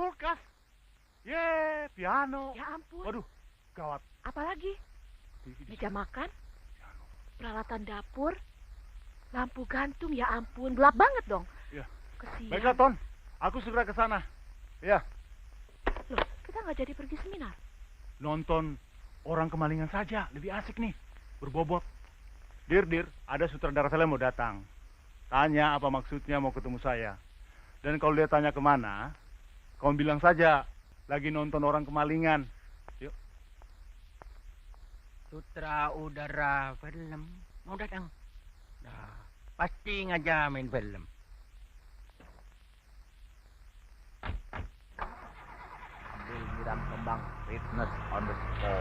kulkas. Piano. Ya ampun. Waduh, gawat. Apalagi? Meja makan, peralatan dapur, lampu gantung, ya ampun. Gelap banget dong. Ya. Kesian. Baiklah, Ton. Aku segera ke sana. Ya. Loh, kita nggak jadi pergi seminar. Nonton orang kemalingan saja. Lebih asik nih. Berbobot. Dir, ada sutradara film mau datang. Tanya apa maksudnya mau ketemu saya. Dan kalau dia tanya kemana, kamu bilang saja lagi nonton orang kemalingan. Yuk. Sutradara film mau datang. Nah, pasti ngajamin film. Ambil Miram Kembang, witness on the spot.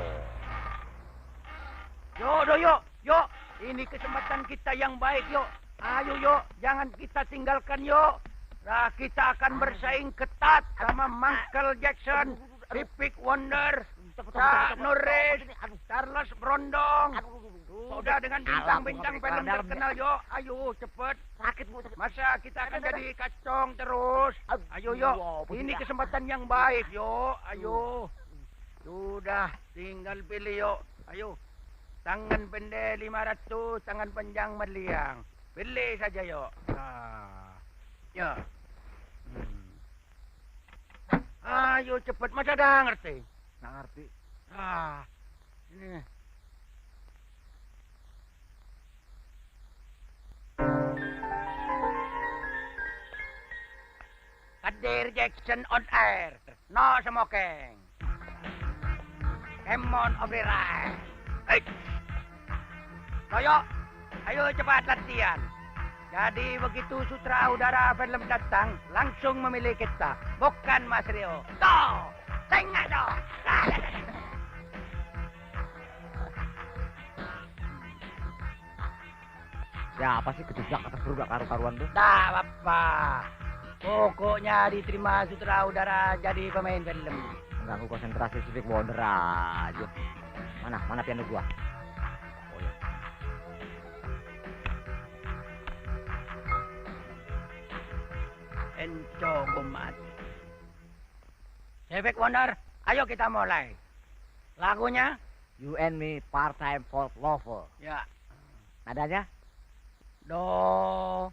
Yuk. Ini kesempatan kita yang baik, yuk. Ayo, yuk. Jangan kita tinggalkan, yuk. Nah, kita akan bersaing ketat sama Michael Jackson, Stevie Wonder, Chuck Norris, Charles Brondong. Sudah dengan bintang-bintang film terkenal, yuk. Ayo, cepet. Masa kita akan jadi kacong terus? Ayo, yuk. Ini kesempatan yang baik, yuk. Ayo. Sudah, tinggal pilih, yuk. Ayo. Tangan pendek 500, tangan panjang meliang. Pilih saja, yuk. Ya. Ayo cepat, masa dah ngerti? Nggak ngerti. Ini. Kadir Jackson on air. No smoking. Come on, Oberai. Hey. Ayo cepat latihan. Jadi begitu sutradara film datang, langsung memilih kita. Bukan Mas Rio. Toh, tengah toh. Siapa sih kejebak atas berubah karu-karuan tuh? Tak apa. Pokoknya diterima sutradara jadi pemain film. Mengganggu konsentrasi Stevie Wonder aja. Mana piano gua? Oh ya. Enco Gomat. Stevie Wonder, ayo kita mulai. Lagunya? You and Me Part-Time Folk Lover. Ya. Nadanya? Do.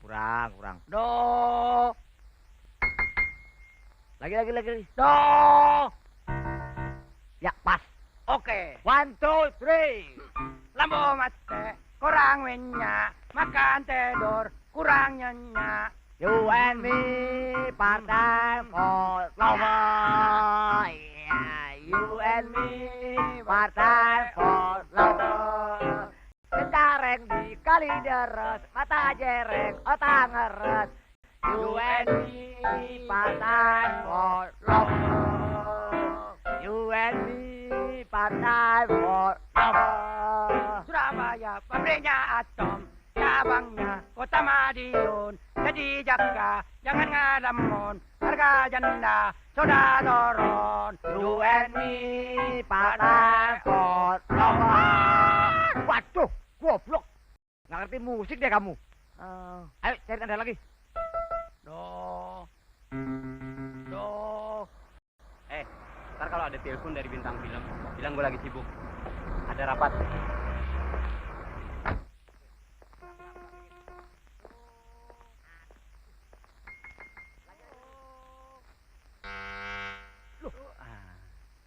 Kurang. Do. Lagi. Do. Ya, pas. Oke. 1, 2, 3. Lampu mate, kurang minyak, makan tidur, kurang nyenyak. You and me part-time folk lover. Yeah, you and me part-time folk lover. Kendareng di kali deres, mata jereng, otak ngeres. You and me part-time folk lover. You and me part-time folk lover. Surabaya, pabriknya atom, cabangnya kota Madiun. Jadi jaga, jangan ngalamun, harga janda sudah turun. You and me part-time folk lover. Waduh, goblok. Nggak ngerti musik deh kamu. Ayo cari tanda lagi. Do. Ntar kalau ada telepon dari bintang film, bilang gue lagi sibuk. Ada rapat.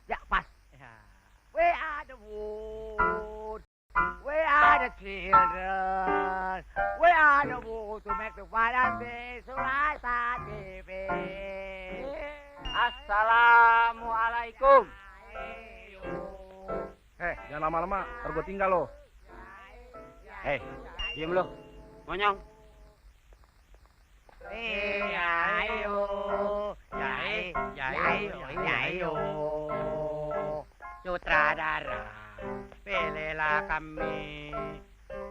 Ya, pas. Where are the woods? Where are the children? Where are the woods to make the white and be so I start giving? Assalamualaikum. Jangan lama-lama, ntar gue tinggal lo. Diem lo. Monyong. Sutradara, pilihlah kami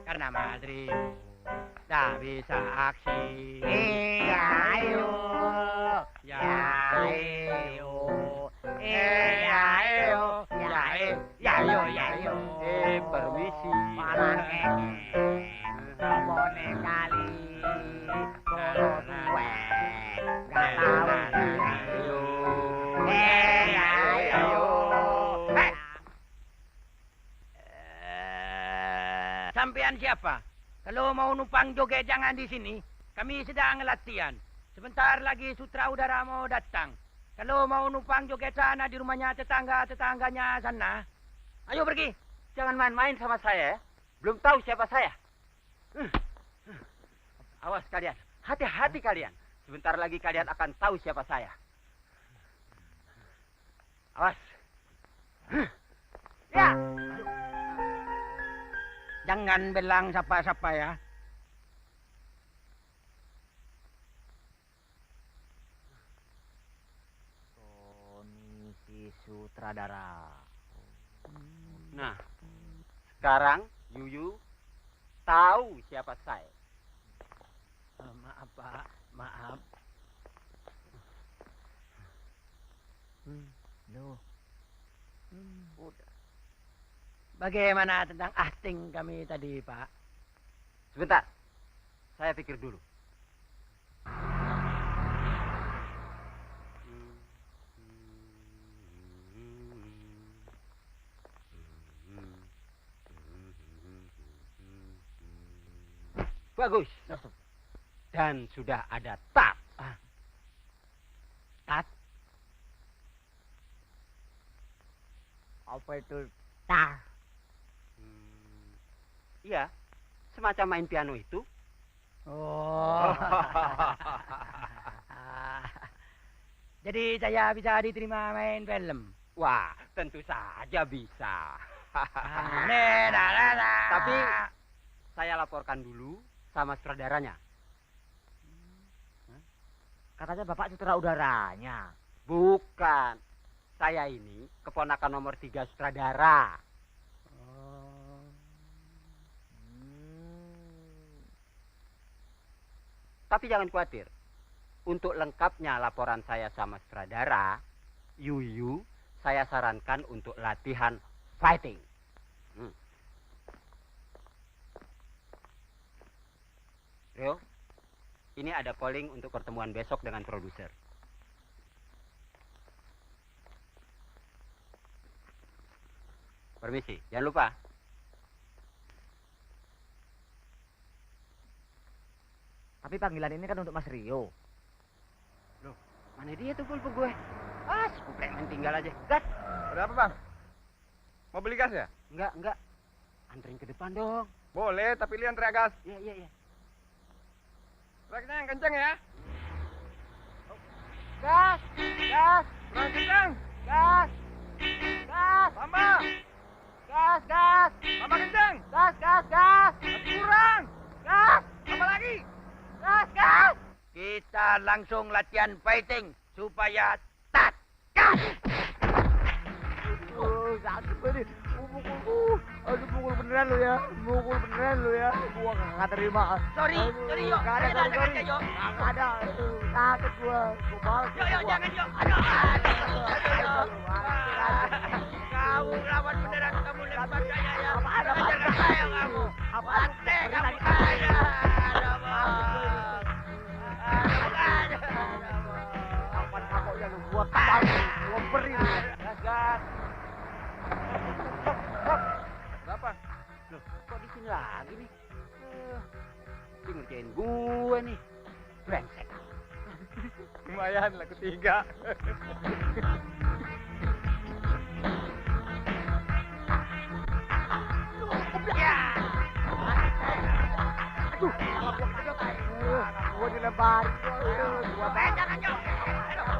karena Madrio tak bisa aksi. Permisi. Boneka kali, kalau gue nggak tahu kalian siapa? Kalau mau numpang joget jangan di sini. Kami sedang latihan. Sebentar lagi sutradara mau datang. Kalau mau numpang joget sana di rumahnya tetangganya sana. Ayo pergi. Jangan main-main sama saya ya. Belum tahu siapa saya. Awas kalian. Hati-hati kalian. Sebentar lagi kalian akan tahu siapa saya. Awas. Ya. Jangan bilang siapa-siapa ya. Tony si sutradara. Nah, sekarang Yuyu tahu siapa saya. Maaf Pak, maaf. Loh. Udah. Bagaimana tentang acting kami tadi Pak? Sebentar, saya pikir dulu. Bagus. Dan sudah ada tat. Tat? Apa itu tar? Iya, semacam main piano itu. Oh. Jadi saya bisa diterima main film. Wah, tentu saja bisa. Tapi saya laporkan dulu sama sutradaranya. Katanya Bapak sutradaranya. Bukan. Saya ini keponakan nomor 3 sutradara. Tapi jangan khawatir. Untuk lengkapnya laporan saya sama sutradara, Yuyu, saya sarankan untuk latihan fighting. Rio, ini ada calling untuk pertemuan besok dengan produser. Permisi, jangan lupa. Tapi panggilan ini kan untuk Mas Rio. Loh, mana dia tuh pulpen gue? Ah, si Preman tinggal aja. Gas. Ada apa, Bang? Mau beli gas ya? Enggak. Anterin ke depan dong. Boleh, tapi lihat teriak gas. Iya. Teriaknya yang kenceng ya. Gas! Gas! Kurang kenceng. Gas! Gas! Tambah. Gas! Gas! Tambah kenceng. Gas! Gas! Gas! Masih kurang. Gas! Tambah lagi. Gas! Gas! Kita langsung latihan fighting supaya tat. Gas! Sakit banget. Aduh, pukul beneran lu ya. Pukul beneran lu ya. Gua nggak terima. Sorry, yo. Nggak ada, Jangan, sorry. yo. Nggak ada. Sakit gua. Gua balas. Yo, jangan yo. Aduh, yo. Kamu lawan beneran kamu lempar saya ya. Ajarkan saya kamu. Ante kamu aja. Kapan kamu yang gua kepal. Gua beri. Gas. Berapa? Loh, kok di sini lagi nih? Dia ngerjain gue nih. Brengsek. Lumayan, lagu 3. Gua dilemparin. Gua Jangan yo.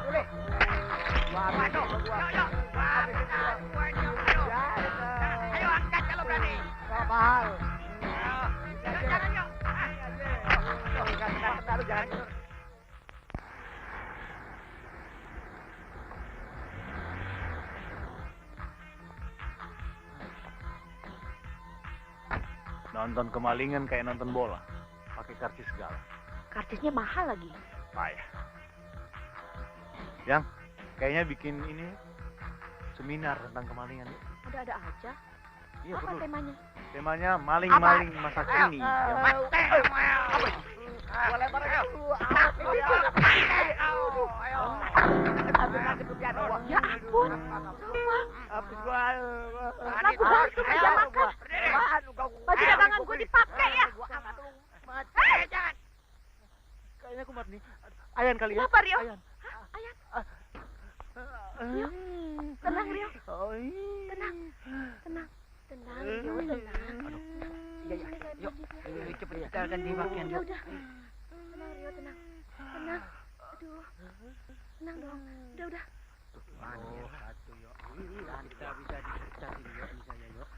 boleh. Gua Ayo, yo. Ayo angkat kalau berani. Gak mahal. Jangan yo. Jangan. Nonton kemalingan kayak nonton bola. Pakai karcis segala. Karcisnya mahal lagi. Payah. Yang kayaknya bikin ini seminar tentang kemalingan. Ada aja. Iya, Apa betul. temanya? Temanya maling-maling masa kini. Gua lempar aja. Ya ampun. Semua. Habis gua. Lagu gantung aja makan. Apaan? Baju dagangan gue dipakai ya. Jangan. Kayaknya kumat nih. Ayan kali ya. Kenapa, Rio? Ayan. Hah, Ayan? Rio, tenang, Rio. Tenang. Tenang. Tenang, Rio, tenang. Iya, iya. Yuk, cepet kita akan dimakan. Ya udah. Tenang, Rio, tenang. Tenang. Aduh. Tenang dong. Udah. Satu yuk. Kita bisa dipecatin yuk ini saya yuk.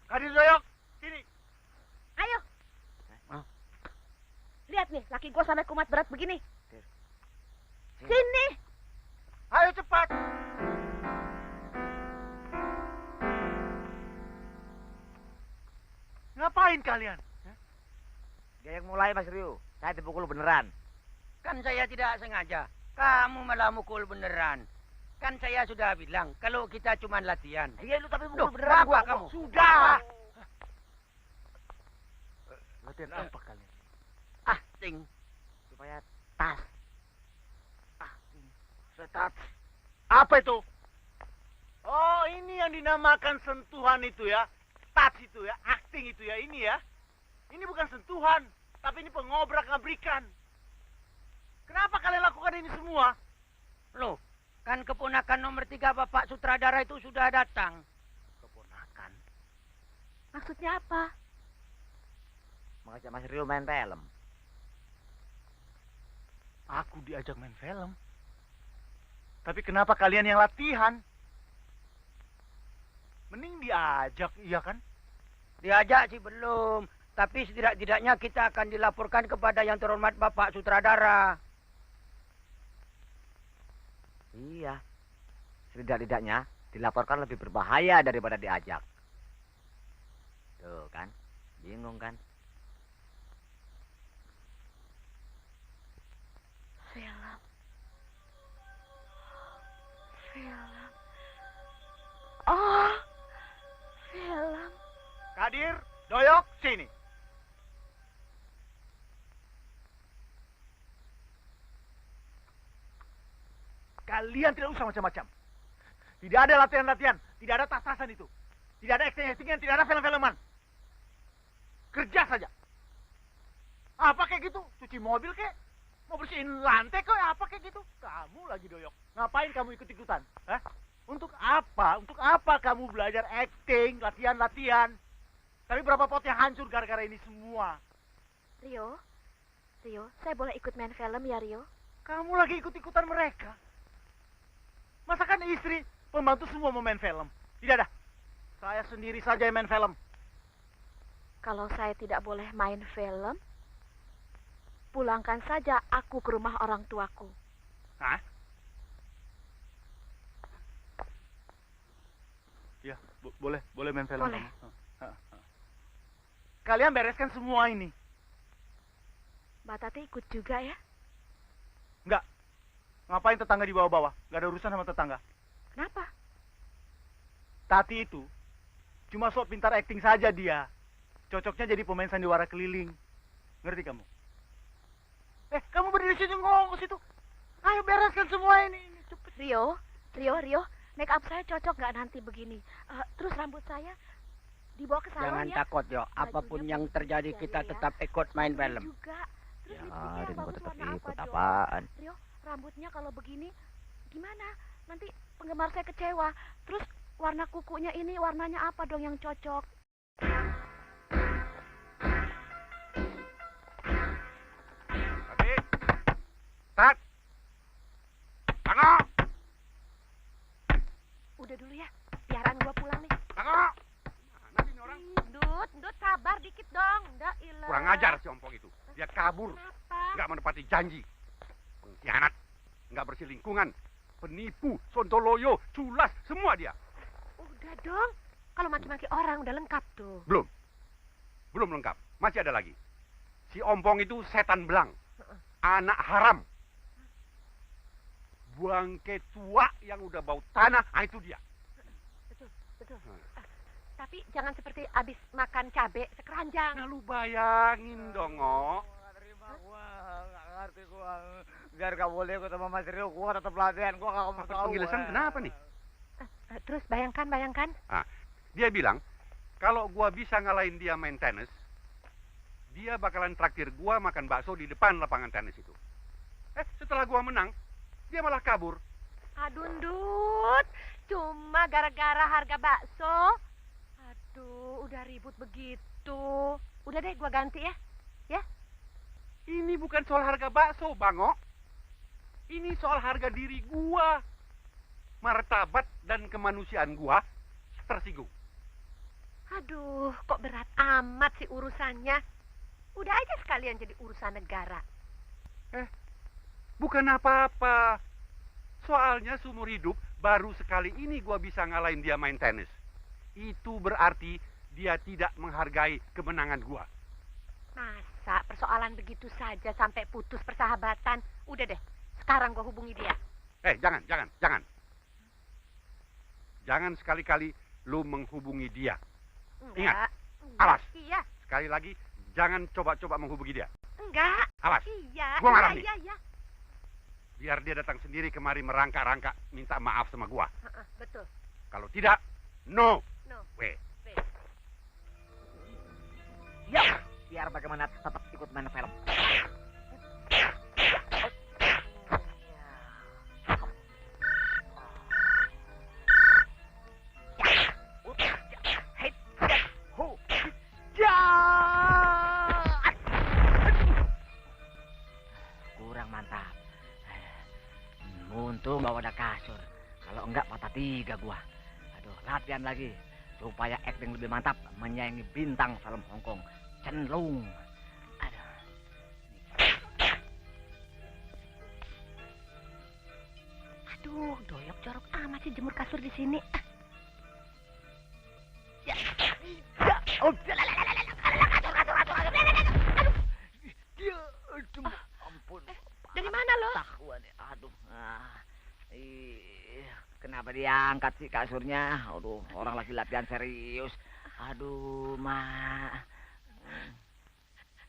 Kadir Doyok, sini. Ayo. Lihat nih, laki gue sampai kumat berat begini. Sini. Ayo cepat. Ngapain kalian? Dia yang mulai Mas Rio. Saya dipukul beneran. Kan saya tidak sengaja. Kamu malah mukul beneran. Kan saya sudah bilang kalau kita cuma latihan. Iya lu tapi Duh, mukul beneran apa gua. kamu? Sudah. Latihan apa kalian? Acting. Supaya tas. Setat. Apa itu? Oh, ini yang dinamakan sentuhan itu ya. Touch itu ya, acting itu ya, ini ya. Ini bukan sentuhan, tapi ini pengobrak-abrikan. Kenapa kalian lakukan ini semua? Loh, kan keponakan nomor 3 Bapak Sutradara itu sudah datang. Keponakan. Maksudnya apa? Mengajak Mas Rio main film. Aku diajak main film. Tapi kenapa kalian yang latihan? Mending diajak, iya kan? Diajak sih belum. Tapi setidak-tidaknya kita akan dilaporkan kepada yang terhormat Bapak Sutradara. Iya. Setidak-tidaknya dilaporkan lebih berbahaya daripada diajak. Tuh kan. Bingung kan? Film. Oh, film. Kadir, Doyok, sini. Kalian tidak usah macam-macam. Tidak ada latihan-latihan, tidak ada tas-tasan itu. Tidak ada acting-actingan, tidak ada film-filman. Kerja saja. Apa kayak gitu? Cuci mobil kek? Mau bersihin lantai kok? Apa kayak gitu? Kamu lagi Doyok. Ngapain kamu ikut-ikutan? Hah? Untuk apa? Untuk apa kamu belajar acting, latihan-latihan? Tapi berapa pot yang hancur gara-gara ini semua? Rio, saya boleh ikut main film ya, Rio? Kamu lagi ikut-ikutan mereka. Masakan istri, pembantu semua mau main film. Tidak ada. Saya sendiri saja yang main film. Kalau saya tidak boleh main film, pulangkan saja aku ke rumah orang tuaku. Hah? Ya, boleh main film. Boleh. Kalian bereskan semua ini. Mbak Tati ikut juga ya? Enggak. Ngapain tetangga di bawah-bawah? Gak ada urusan sama tetangga. Kenapa? Tati itu cuma sok pintar acting saja dia. Cocoknya jadi pemain sandiwara keliling. Ngerti kamu? Kamu berdiri situ ngomong ke situ. Ayo bereskan semua ini. Cepet. Rio, make up saya cocok nggak nanti begini? Terus rambut saya dibawa ke salon Jangan ya? takut yo, apapun Bajunya yang bagus terjadi ya, kita Rio, ya? tetap ikut main Ini film. juga. Terus Ya, lipstiknya Rin, gua bagus tetap warna ikut apa dong? apaan? Rio, rambutnya kalau begini gimana? Nanti penggemar saya kecewa. Terus warna kukunya ini warnanya apa dong yang cocok? Tati. Tat. Tengok. Udah dulu ya, biaran gua pulang nih. Tengok. Mana ini orang? Ndut, sabar dikit dong. Nggak ilah. Kurang ajar si ompong itu. Dia kabur, Kenapa? nggak menepati janji. Pengkhianat, nggak bersih lingkungan. Penipu, sontoloyo, culas, semua dia. Udah dong. Kalau maki-maki orang udah lengkap tuh. Belum. Belum lengkap. Masih ada lagi. Si ompong itu setan belang. Anak haram. Bangke tua yang udah bau tanah, itu dia. Betul. Tapi jangan seperti abis makan cabe sekeranjang. Nah lu bayangin dong, Ngok. Nggak ngerti gua. Biar gak boleh ikut sama Mas Rio, gua tetap latihan, gua gak mau tahu. Penjelasan kenapa nih? Terus bayangkan. Dia bilang, kalau gua bisa ngalahin dia main tenis, dia bakalan traktir gua makan bakso di depan lapangan tenis itu. Setelah gua menang, dia malah kabur. Aduh, Ndut. Cuma gara-gara harga bakso. Aduh, udah ribut begitu. Udah deh, gua ganti ya. Ya? Ini bukan soal harga bakso, Bango. Ini soal harga diri gua. Martabat dan kemanusiaan gua tersinggung. Aduh, kok berat amat sih urusannya. Udah aja sekalian jadi urusan negara. Bukan apa-apa. Soalnya seumur hidup baru sekali ini gua bisa ngalahin dia main tenis. Itu berarti dia tidak menghargai kemenangan gua. Masa persoalan begitu saja sampai putus persahabatan? Udah deh, sekarang gua hubungi dia. Jangan. Jangan sekali-kali lu menghubungi dia. Ingat, awas. Iya. Sekali lagi, jangan coba-coba menghubungi dia. Enggak. Awas. Iya. Gua marah nih. Iya. Biar dia datang sendiri kemari merangkak-rangkak minta maaf sama gua. Betul. Kalau tidak, no. No. Weh. Ya, biar bagaimana tetap ikut main film. Kurang mantap. Untung bawa ada kasur. Kalau enggak patah 3 gua. Aduh, latihan lagi supaya acting lebih mantap menyaingi bintang film Hongkong, Chen Lung. Aduh, doyok jorok amat sih jemur kasur di sini. Oh, aduh, ampun. Dari mana lo? Aduh, kenapa diangkat sih kasurnya? Aduh, orang lagi latihan serius. Aduh, Ma.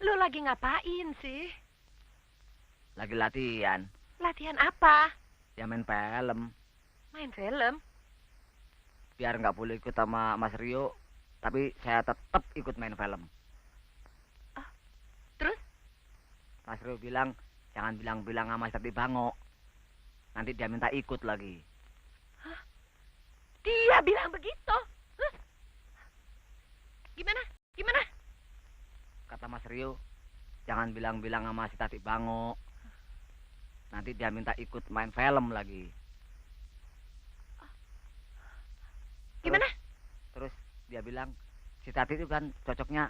Lo lagi ngapain sih? Lagi latihan. Latihan apa? Ya main film. Main film? Biar nggak boleh ikut sama Mas Rio, tapi saya tetap ikut main film. Terus? Mas Rio bilang, jangan bilang-bilang sama Tati Bango. Nanti dia minta ikut lagi. Hah? Dia bilang begitu? Huh? Gimana? Kata Mas Rio, jangan bilang-bilang sama si Tati Bango. Nanti dia minta ikut main film lagi. Gimana? Terus dia bilang, si Tati itu kan cocoknya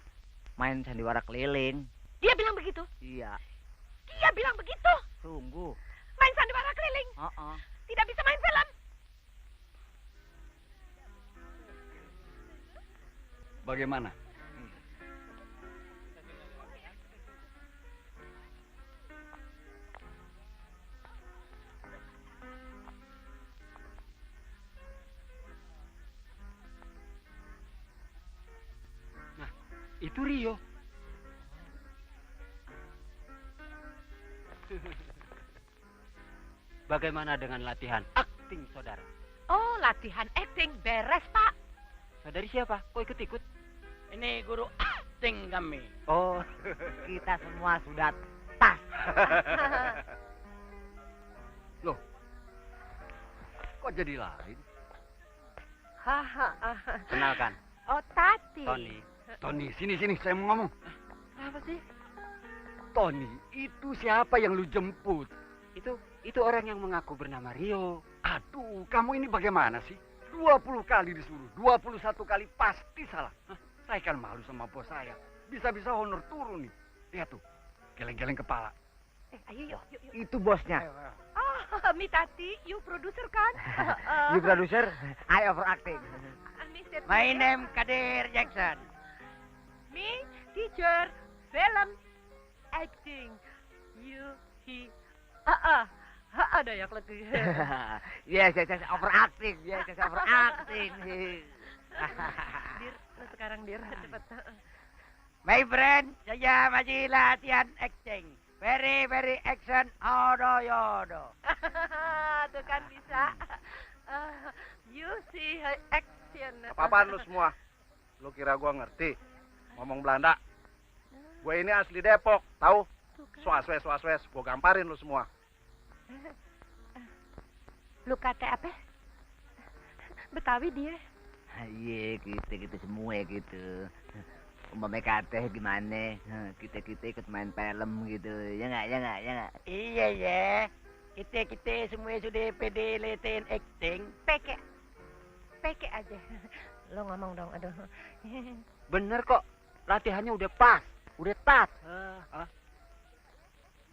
main sandiwara keliling. Dia bilang begitu? Iya. Dia bilang begitu? Sungguh. Main sandiwara keliling? Tidak bisa main film? Bagaimana? Itu Rio. Bagaimana dengan latihan akting, saudara? Oh, latihan acting beres, Pak. Saudari siapa? Kok ikut-ikut? Ini guru acting kami. Oh, kita semua sudah tas. Loh, kok jadi lain? Kenalkan, Oh, Tati. Tony. Tony, sini, saya mau ngomong. Apa sih? Tony, itu siapa yang lu jemput? Itu orang yang mengaku bernama Rio. Aduh, kamu ini bagaimana sih? 20 kali disuruh, 21 kali pasti salah. Saya kan malu sama bos saya. Bisa-bisa honor turun nih. Lihat tuh, geleng-geleng kepala. Ayo yuk. Itu bosnya. Oh, Mi Tati, you producer kan? You producer, I overacting. Mr. My name Kadir Jackson. Me, teacher, film, acting. You, he. Dayak lagi. Yes, overacting. Yes, overacting. Dir, sekarang Dir, cepat. My friend, saya masih latihan acting. Very action, yodo. Tuh kan bisa. You see action. Apa-apaan lu semua? Lu kira gua ngerti ngomong Belanda? Gue ini asli Depok, tahu? Swaswes, gua gamparin lu semua. Lu kata apa? Betawi dia. Iya, kita semua gitu. Umpamanya kata gimana? Kita ikut main film gitu. Ya nggak? Iya ya. Kita semua sudah pede letain acting. Peke aja. Lo ngomong dong, aduh. Bener kok. Latihannya udah pas. Udah tat.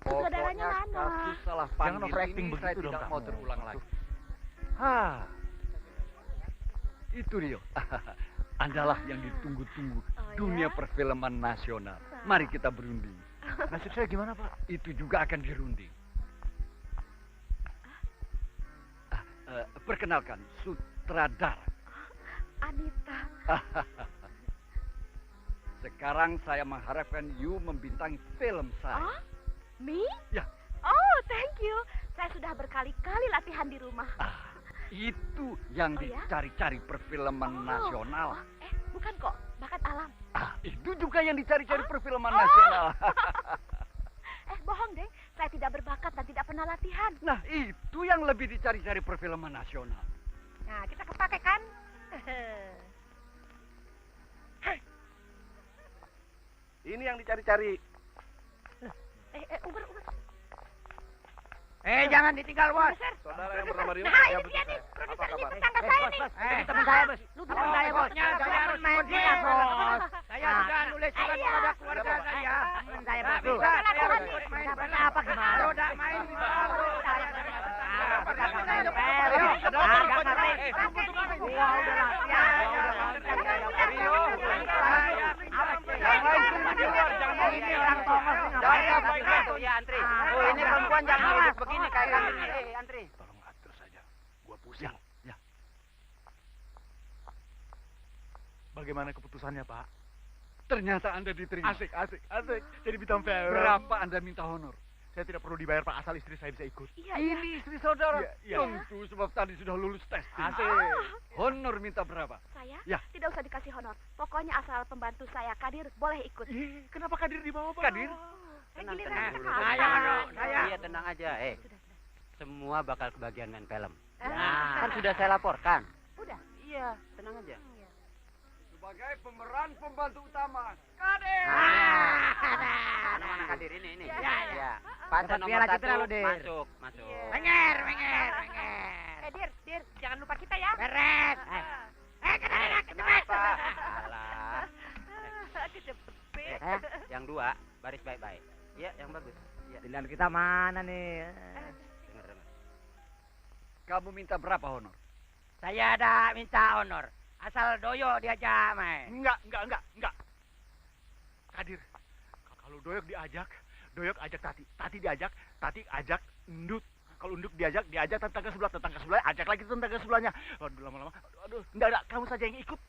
Saudaranya mana? Kasus salah Jangan panggil overacting ini begitu saya dong, tidak kamu. mau terulang lagi. Itu dia. Adalah yang ditunggu-tunggu Oh, dunia ya? perfilman nasional. Mari kita berunding. Nasib saya gimana, Pak? Itu juga akan dirunding. Perkenalkan, sutradara. Anita. Sekarang saya mengharapkan you membintangi film saya. Oh, me? Ya. Oh, thank you. Saya sudah berkali-kali latihan di rumah. Itu yang Oh, ya? dicari-cari perfilman nasional. Bukan kok, bakat alam. Itu juga yang dicari-cari perfilman Oh. nasional. Bohong deh. Saya tidak berbakat dan tidak pernah latihan. Nah, itu yang lebih dicari-cari perfilman nasional. Nah, kita kepake kan? Ini yang dicari-cari. Uber. Jangan ditinggal, Bos. Sir. Saudara yang bernama Rio. Nah, ya, ini dia nih. Apa Produser ini kabar? tetangga saya nih. Ini teman saya, Bos. Lu teman saya, Bos. Bosnya saya harus main ikut dia, dia, Bos. Saya sudah nulis surat Iya. kepada keluarga saya. Teman saya, Nggak Bos. bisa, saya Jalan, harus jalan. ikut main Dapat film. apa gimana? Kalau tidak main film, saya tidak Ya, antri. Oh, ini perempuan jangan duduk begini kayak kami. Antri. Tolong atur saja. Gua pusing. Ya. Bagaimana keputusannya, Pak? Ternyata Anda diterima. Asik. Jadi bintang film. Berapa Anda minta honor? Saya tidak perlu dibayar, Pak, asal istri saya bisa ikut. Iya. Ini istri saudara. Iya. Tentu sebab tadi sudah lulus tes. Asik. Honor minta berapa? Saya Ya. tidak usah dikasih honor. Pokoknya asal pembantu saya Kadir boleh ikut. Kenapa Kadir di bawah, Pak? Kadir? Tenang, Giliran tenang kita dulu. kalah. Iya, tenang aja. Sudah. Semua bakal kebagian main film. Ah. Kan sudah saya laporkan. Udah. Iya, tenang aja. Sebagai pemeran pembantu utama. Mana Kadir ini? Ya. Pacar Dapat nomor piala 1 citra lo, Dir. masuk. Iya. Menger. Dir, jangan lupa kita ya. Beres. Kenapa? Alah. Kecepet. Yang dua, baris baik-baik. Iya, yang bagus. Iya. Pilihan kita mana nih? Dengar. Kamu minta berapa honor? Saya ada minta honor. Asal doyo diajak main. Enggak. Kadir, kalau Doyok ajak Tati diajak, Tati ajak Ndut. Kalau Ndut diajak tetangga sebelah, ajak lagi tetangga sebelahnya. Aduh, lama-lama. Aduh, enggak, kamu saja yang ikut.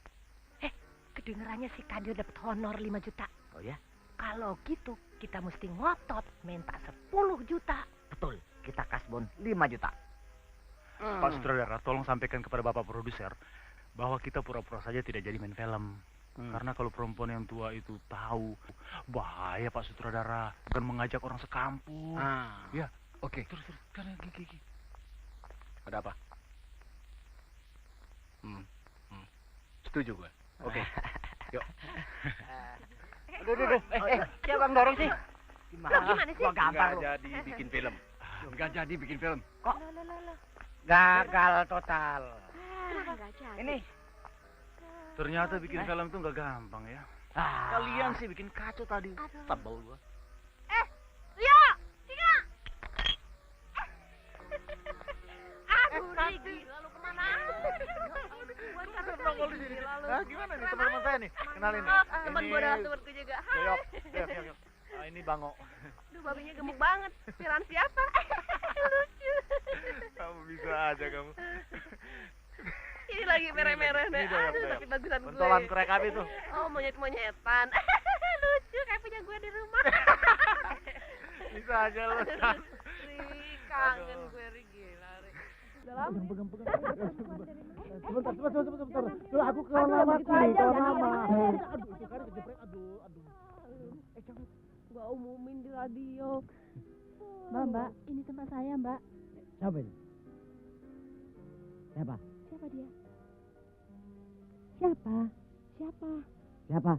Kedengerannya si Kadir dapat honor 5 juta. Oh ya? Kalau gitu, kita mesti ngotot minta 10 juta. Betul. Kita kasbon 5 juta. Pak Sutradara, tolong sampaikan kepada Bapak produser bahwa kita pura-pura saja tidak jadi main film. Karena kalau perempuan yang tua itu tahu, bahaya Pak Sutradara. Dan mengajak orang sekampung. Ya, Oke. terus. Karena gigi. Ada apa? Setuju gue. Oke. Yuk. Aduh. Siapa yang dorong sih? Gimana sih? Gua gampar lu. Jadi bikin film. Enggak jadi bikin film. Loh. Gagal total. Kenapa nggak jadi? Ini. Ternyata bikin film tuh nggak gampang ya. Kalian sih bikin kacau tadi. Aduh. Tebel gua. Rio! Singa! Aduh, gila lu kemana? Nongol di sini. Gimana nih teman-teman saya nih? Kenalin nih. Temen gue adalah temenku juga. Doyok. Ini Bango. Aduh, babinya gemuk banget. Piran siapa? Lucu. Kamu bisa aja kamu. Ini lagi merah-merah deh. Ini Doyok, Aduh, Doyok. tapi bagusan gue. Pentolan korek api tuh. Oh, monyet-monyetan. Lucu, kayak punya gue di rumah. Bisa aja lu. Ri, kangen gue, Ri, gila, Ri. Udah lama. Sebentar. Tuh aku kawan lamaku nih, kawan lama. Aduh, itu kan kejepret. Aduh. Jangan. Gua umumin di radio. Mbak, ini tempat saya, Mbak. Siapa ini? Siapa? Siapa dia? Siapa? Siapa?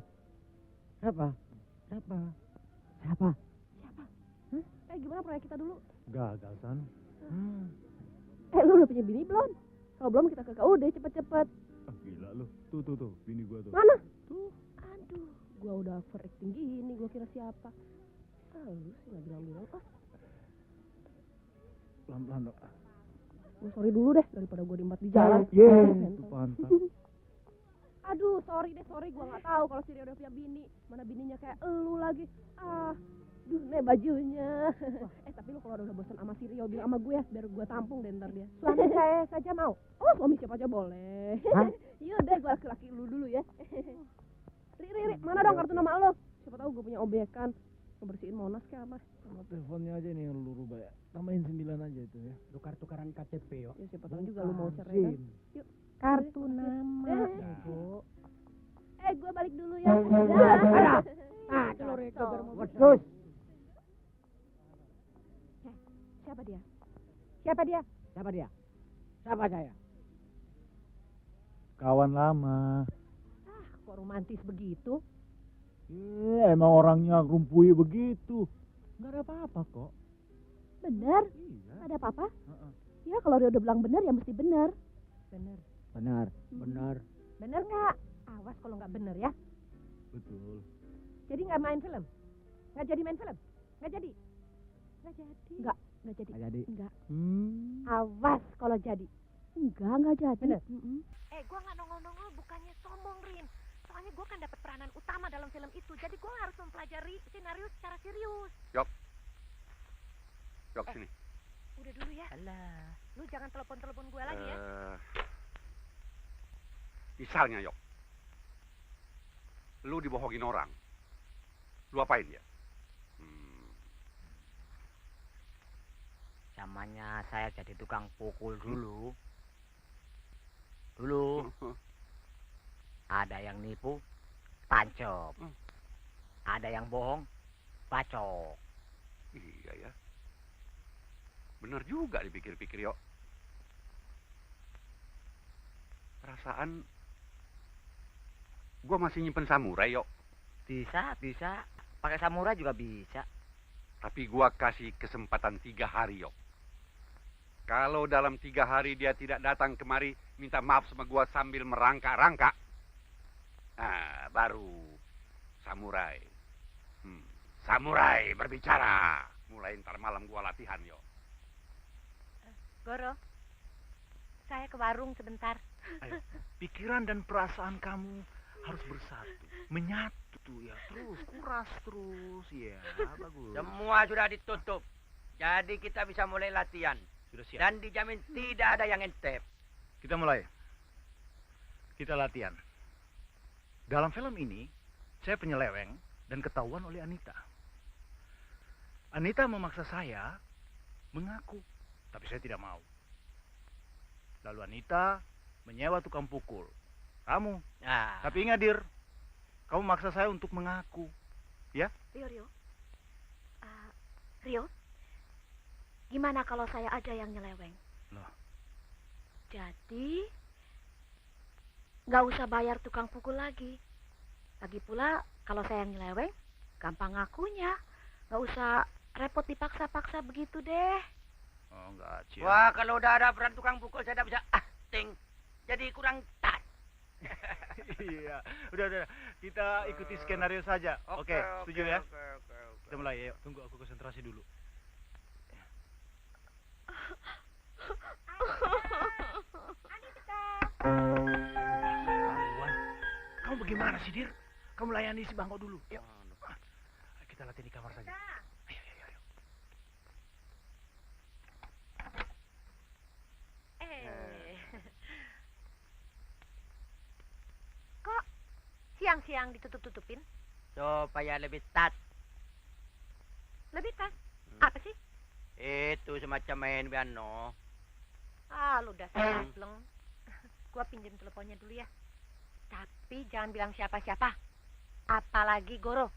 Siapa? Gimana proyek kita dulu? Gagal, San. Lu udah punya bini belum? Kalau belum kita ke KUD cepet-cepet. Gila lu. Tuh, bini gua tuh. Mana? Tuh. Aduh, gua udah overacting gini, gua kira siapa? Lu sih nggak bilang-bilang. Pelan-pelan dong. Gua sorry dulu deh daripada gua diembat di jalan. Itu pantat. Aduh, sorry gua nggak tahu kalau si Rio udah punya bini. Mana bininya kayak elu lagi. Duh, nih bajunya. Tapi lu kalau udah bosan sama si Rio bilang sama gue ya, biar gue tampung deh ntar dia. Suami saya saja mau. Oh, suami siapa aja boleh. Yaudah, gue laki-laki lu dulu ya. Ri, mana dong kartu nama lo? Siapa tahu gue punya obekan. Ngebersihin Monas kayak apa? Sama teleponnya aja nih yang lu rubah ya. Tambahin 9 aja itu ya. Tukar-tukaran KTP yo. Ya siapa tahu juga lu mau cerai kan. Yuk, kartu nama. Bu. Gue balik dulu ya. Waduh. Siapa dia? Siapa saya? Kawan lama. Kok romantis begitu? Emang orangnya rumpui begitu. Nggak ada apa-apa kok. Bener? Iya. Ada apa-apa? Ya kalau dia udah bilang bener ya mesti bener. Benar. Bener nggak? Awas kalau nggak bener ya. Betul. Jadi nggak main film? Nggak jadi main film? Nggak jadi? Nggak jadi. Nggak. Awas kalau jadi. Nggak jadi. Bener? Gue nggak nongol-nongol bukannya sombong, Rin. Soalnya gue kan dapat peranan utama dalam film itu. Jadi gue harus mempelajari skenario secara serius. Yok, sini. Udah dulu ya. Alah. Lu jangan telepon gue lagi ya. Misalnya, Yok. Lu dibohongin orang. Lu apain ya? Zamannya saya jadi tukang pukul dulu. Ada yang nipu, tancap. Ada yang bohong, bacok. Iya ya. Bener juga dipikir-pikir, Yok. Perasaan gua masih nyimpen samurai, Yok. Bisa. Pakai samurai juga bisa. Tapi gua kasih kesempatan 3 hari, Yok. Kalau dalam 3 hari dia tidak datang kemari minta maaf sama gua sambil merangkak-rangkak, baru samurai. Samurai berbicara. Mulai ntar malam gua latihan, Yok. Goro, saya ke warung sebentar. Ayo, pikiran dan perasaan kamu harus bersatu, menyatu ya, terus kuras terus ya, bagus. Semua sudah ditutup. Jadi kita bisa mulai latihan. Sudah siap. Dan dijamin tidak ada yang entep. Kita mulai. Kita latihan. Dalam film ini, saya penyeleweng dan ketahuan oleh Anita. Anita memaksa saya mengaku, tapi saya tidak mau. Lalu Anita menyewa tukang pukul. Kamu. Tapi ingat, Dir, kamu maksa saya untuk mengaku. Ya? Rio, gimana kalau saya aja yang nyeleweng? Loh. Jadi, nggak usah bayar tukang pukul lagi. Lagi pula, kalau saya yang nyeleweng, gampang ngakunya. Nggak usah repot dipaksa-paksa begitu deh. Oh, enggak, Cia. Wah, kalau udah ada peran tukang pukul saya tidak bisa acting. Jadi kurang tas. Iya, udah. Kita ikuti skenario saja. Oke, setuju ya? Kita mulai, yuk. Tunggu aku konsentrasi dulu. Kamu bagaimana sih, Dir? Kamu layani si Bangko dulu. Yuk. Kita latihan di kamar saja. Ayo. Kok siang-siang ditutup-tutupin? Supaya lebih tat. Lebih tas? Apa sih? Itu semacam main piano. Ah, lu dasar gambleng. Gua pinjem teleponnya dulu ya. Tapi jangan bilang siapa-siapa. Apalagi Goro.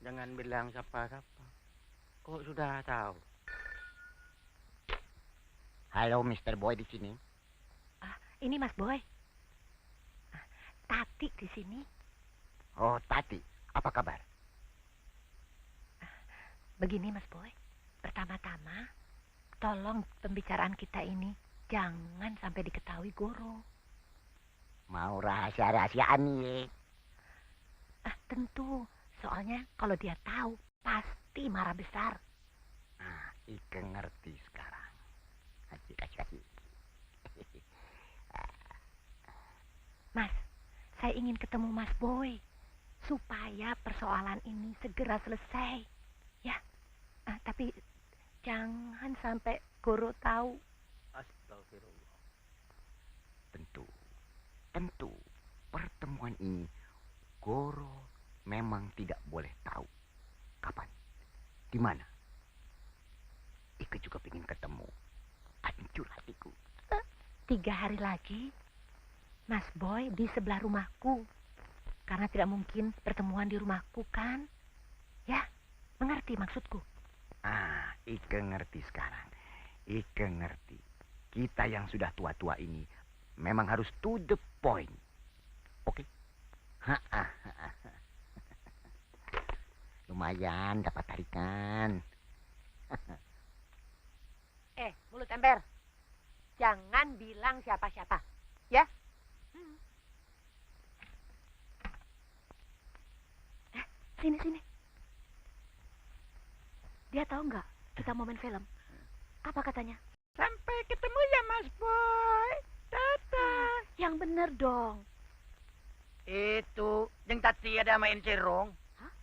Jangan bilang siapa-siapa. Kok sudah tahu? Halo, Mr. Boy di sini. Ini Mas Boy. Tati di sini. Oh, Tati. Apa kabar? Begini Mas Boy. Pertama-tama, tolong pembicaraan kita ini jangan sampai diketahui Goro. Mau rahasia-rahasiaan nih. Tentu. Soalnya kalau dia tahu, pasti marah besar. Nah, Ike ngerti sekarang. Kasih. Mas, saya ingin ketemu Mas Boy. Supaya persoalan ini segera selesai. Ya, tapi jangan sampai Goro tahu. Astagfirullah. Tentu. Pertemuan ini Goro memang tidak boleh tahu. Kapan? Di mana? Ike juga ingin ketemu. Hancur hatiku. 3 hari lagi, Mas Boy di sebelah rumahku. Karena tidak mungkin pertemuan di rumahku kan? Ya, mengerti maksudku? Ike ngerti sekarang. Ike ngerti. Kita yang sudah tua-tua ini memang harus to the point. Oke? Lumayan dapat tarikan. Mulut ember. Jangan bilang siapa-siapa. Ya? Sini. Dia tahu nggak kita mau main film? Apa katanya? Sampai ketemu ya Mas Boy. Tata. Yang bener dong. Itu, yang tadi ada main cerong. Hah?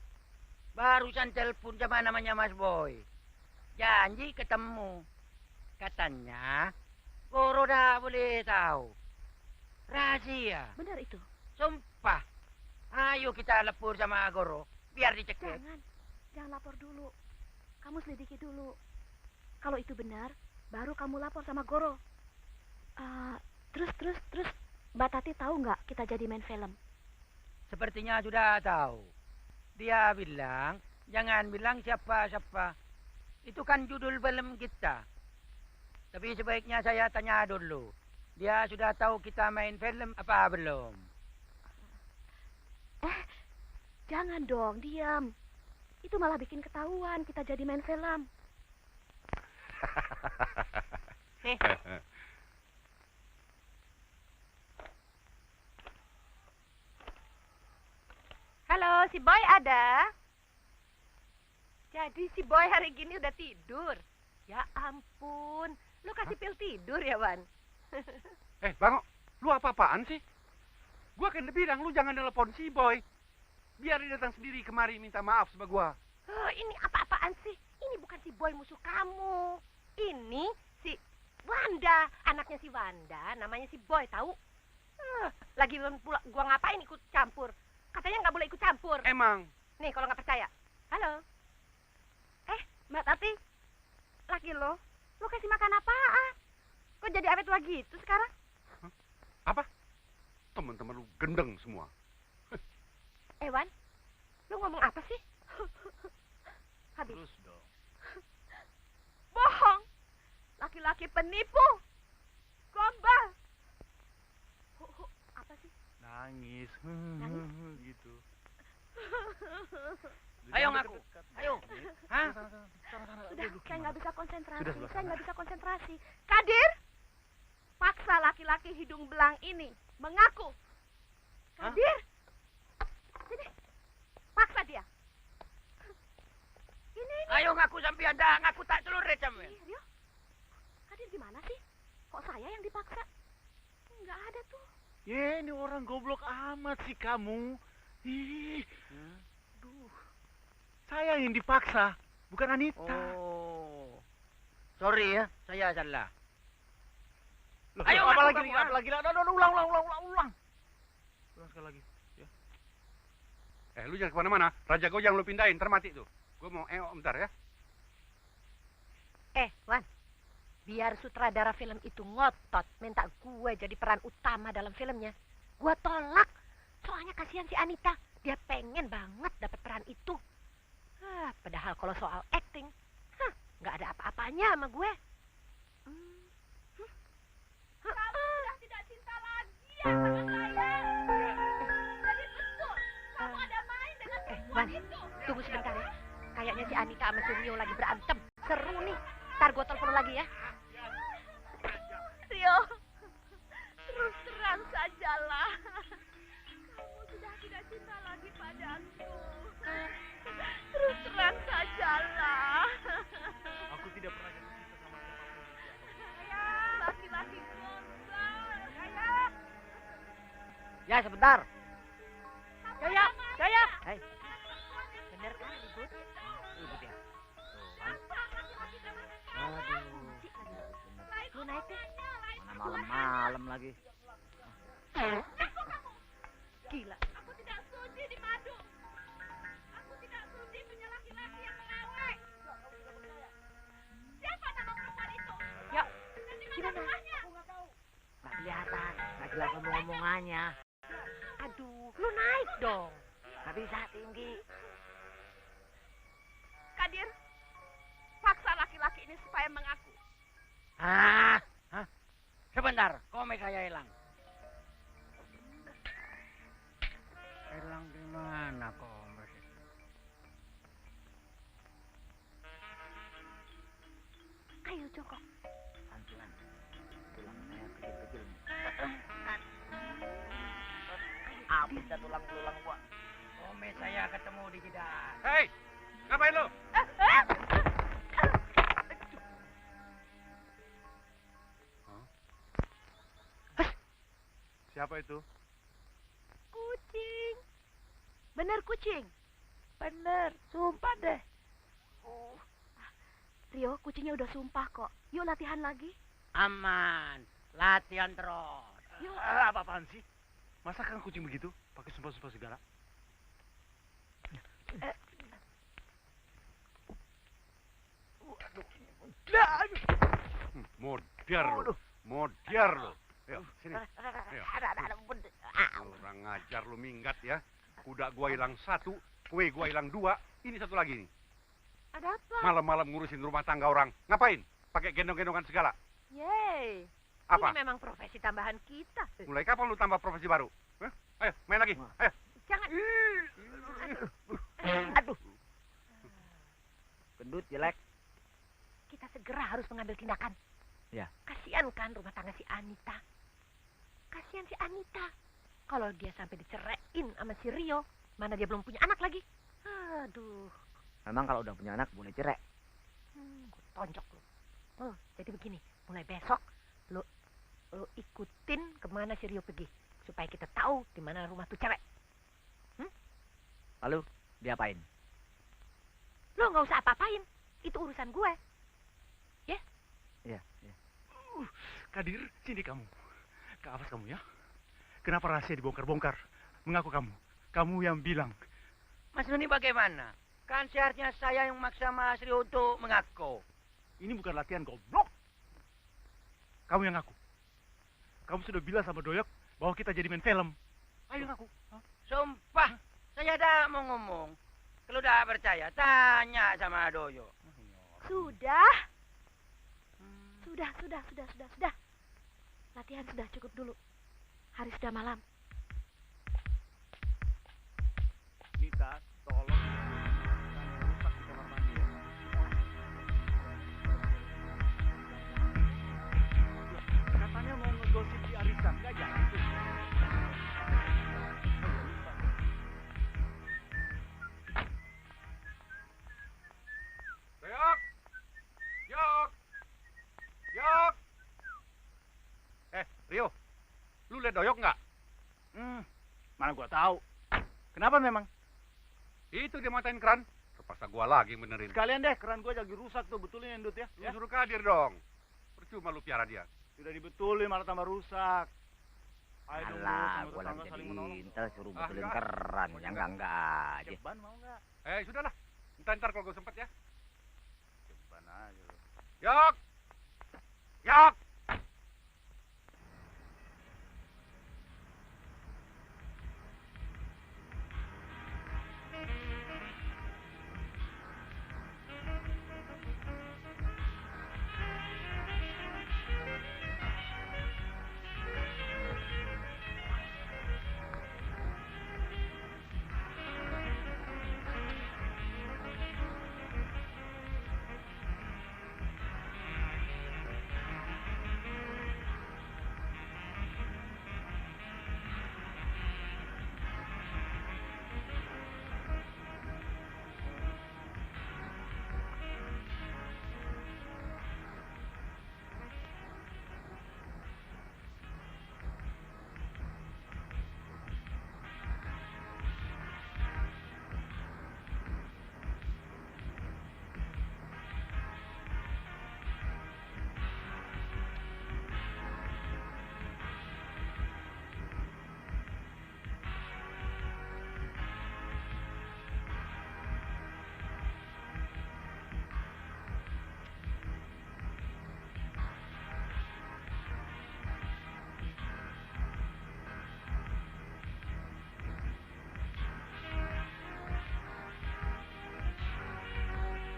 Barusan telepon sama namanya Mas Boy. Janji ketemu. Katanya, Goro dah boleh tahu. Rahasia. Benar itu. Sumpah. Ayo kita lapor sama Goro. Biar dicekik. Jangan lapor dulu. Kamu selidiki dulu. Kalau itu benar, baru kamu lapor sama Goro. Terus, Mbak Tati tahu nggak kita jadi main film? Sepertinya sudah tahu. Dia bilang, jangan bilang siapa-siapa. Itu kan judul film kita. Tapi sebaiknya saya tanya dulu. Dia sudah tahu kita main film apa belum? Jangan dong, diam. Itu malah bikin ketahuan kita jadi main film. Halo, si Boy ada? Jadi si Boy hari gini udah tidur. Ya ampun, lu kasih pil tidur ya, Wan? Bang, lu apa-apaan sih? Gua kan udah bilang lu jangan telepon si Boy. Biar dia datang sendiri kemari minta maaf sama gua. Ini apa-apaan sih? Ini bukan si Boy musuh kamu. Ini si Wanda, anaknya si Wanda, namanya si Boy, tahu? Lagi gua ngapain ikut campur? Katanya nggak boleh ikut campur. Emang? Nih, kalau nggak percaya. Halo. Mbak Tati, laki lo kasih makan apaan? Kok jadi awet tua gitu sekarang? Apa? Teman-teman lu gendeng semua. Wan, lu ngomong apa sih? Habis. Terus dong. Bohong. Laki-laki penipu. Gombal. Apa sih? Nangis. Gitu. Ayo ngaku. Ayo. Hah? Sudah, saya nggak bisa konsentrasi. Sudah, Saya nggak bisa konsentrasi. Kadir, paksa laki-laki hidung belang ini mengaku. Kadir, sini, paksa dia. Ini. Ayo ngaku sampai ada, ngaku tak celurit sama. Rio, Kadir gimana sih? Kok saya yang dipaksa? Nggak ada tuh. Ya, ini orang goblok amat sih kamu. Ih. Duh. Saya yang dipaksa, bukan Anita. Oh. Sorry ya, saya salah. Loh, Ayo, apa ngaku lagi kamu, nih? Apa lagi? Ulang. Ulang sekali lagi. Ya. Lu jangan kemana-mana. Raja Gojang lu pindahin, ntar mati tuh. Gua mau bentar ya. Wan. Biar sutradara film itu ngotot minta gue jadi peran utama dalam filmnya. Gue tolak. Soalnya kasihan si Anita. Dia pengen banget dapat peran itu. Padahal kalau soal acting, nggak ada apa-apanya sama gue. Kamu sudah tidak cinta lagi ya sama saya. Jadi betul, kamu ada main dengan perempuan itu. Tunggu sebentar ya. Kayaknya si Anita sama si Rio lagi berantem. Seru nih. Ntar gue telepon lagi ya. Rio, terus terang sajalah. Kamu sudah tidak cinta lagi padaku. Terus terang sajalah. Aku tidak pernah jatuh cinta sama siapapun. Sayang, laki-laki gombal. Sayang. Ya, sebentar. Jaya, Jaya. Hei. Bener kan ribut? Ribut ya? Lu naik deh. Mana malam-malam lagi. Gila. Aku tidak sudi dimadu. Aku tidak sudi punya laki-laki yang melewek. Siapa nama perempuan itu? Ya, Dan di mana gimana? rumahnya? Nggak kelihatan. Nggak jelas ngomong-ngomongannya. Aduh, lu naik dong. Nggak bisa tinggi. Kadir, paksa laki-laki ini supaya mengaku. Hah? Sebentar, komik saya hilang. Hilang di mana komik? Ayo jongkok. Pantulan. Tulang saya kecil-kecil. Habis dah tulang-tulang gua. Komik saya ketemu di jidat. Hei, ngapain lo? Siapa itu? Kucing. Bener kucing. Bener, sumpah deh. Rio, kucingnya udah sumpah kok. Yuk latihan lagi. Aman, latihan terus. Yuk. Apa-apaan sih? Masa kan kucing begitu? Pakai sumpah-sumpah segala? Modiar lo. Ayo, sini. Ayo. Orang ngajar lo minggat ya. Kuda gua hilang satu, kue gua hilang dua, ini satu lagi nih. Ada apa? Malam-malam ngurusin rumah tangga orang. Ngapain? Pakai gendong-gendongan segala. Yeay. Apa? Ini memang profesi tambahan kita. Mulai kapan lu tambah profesi baru? Hah? Ayo, main lagi. Ayo. Jangan. Aduh. Gendut jelek. Kita segera harus mengambil tindakan. Ya. Kasihan kan rumah tangga si Anita. Kasihan si Anita. Kalau dia sampai diceraiin sama si Rio, mana dia belum punya anak lagi. Aduh. Memang kalau udah punya anak boleh cerai. Gue tonjok lu. Jadi begini, mulai besok lu ikutin kemana si Rio pergi supaya kita tahu di mana rumah tuh cewek. Lalu diapain? Lu nggak usah apa-apain, itu urusan gue. Ya? Iya. Kadir, sini kamu. Keawas kamu ya. Kenapa rahasia dibongkar-bongkar? Mengaku kamu. Kamu yang bilang. Mas Doni bagaimana? Kan seharusnya saya yang maksa Mas Rio untuk mengaku. Ini bukan latihan goblok. Kamu yang ngaku. Kamu sudah bilang sama Doyok bahwa kita jadi main film. Ayo ngaku. Sumpah, saya dah mau ngomong. Kalau udah percaya, tanya sama Doyo. Sudah. Sudah. Latihan sudah cukup dulu. Hari sudah malam. Nita, tolong. Rusak di kamar mandi ya. Katanya mau ngegosip di arisan, gak jadi tuh. Yok! Yok! Yok! Rio, lu lihat Doyok nggak? Mana gua tahu. Kenapa memang? Itu dia matain keran. Terpaksa gua lagi benerin. Sekalian deh, keran gua lagi rusak tuh, betulin Endut ya. Lu suruh Kadir dong. Percuma lu piara dia. Sudah dibetulin malah tambah rusak. Ayo dong, Bu, Alah, sama gua tetangga lagi saling jadi menolong. intel suruh Ah, betulin enggak. keran. Ya enggak aja. Ceban mau nggak? Sudahlah. Ntar kalau gue sempet ya. Ceban aja lu. Yok! Yok!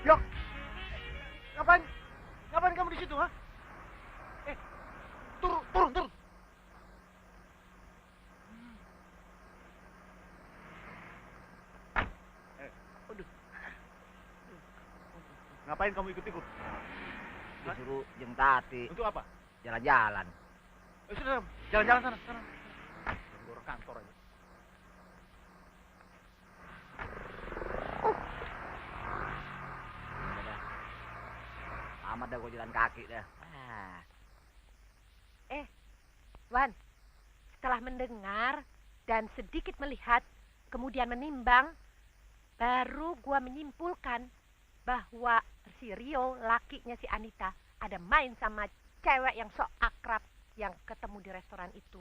Yok. Ngapain? Ngapain kamu di situ, ha? Turun. Ngapain kamu ikut-ikut? Disuruh jeng tati Untuk apa? jalan-jalan. Sudah, jalan-jalan sana. Tunggu orang kantor aja. Udah. Amat dah gua jalan kaki dah. Wan, setelah mendengar dan sedikit melihat, kemudian menimbang, baru gua menyimpulkan bahwa si Rio, lakinya si Anita, ada main sama cewek yang sok akrab yang ketemu di restoran itu.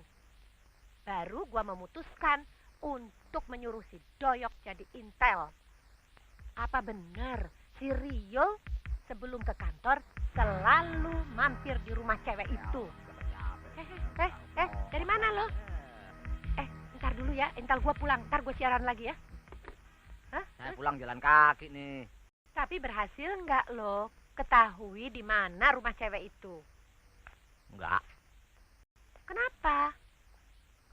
Baru gua memutuskan untuk menyuruh si Doyok jadi intel. Apa benar si Rio sebelum ke kantor selalu mampir di rumah cewek itu? Dari mana lo? Ntar dulu ya, entar gua pulang, ntar gua siaran lagi ya. Saya pulang jalan kaki nih. Tapi berhasil nggak lo ketahui di mana rumah cewek itu? Enggak, Kenapa?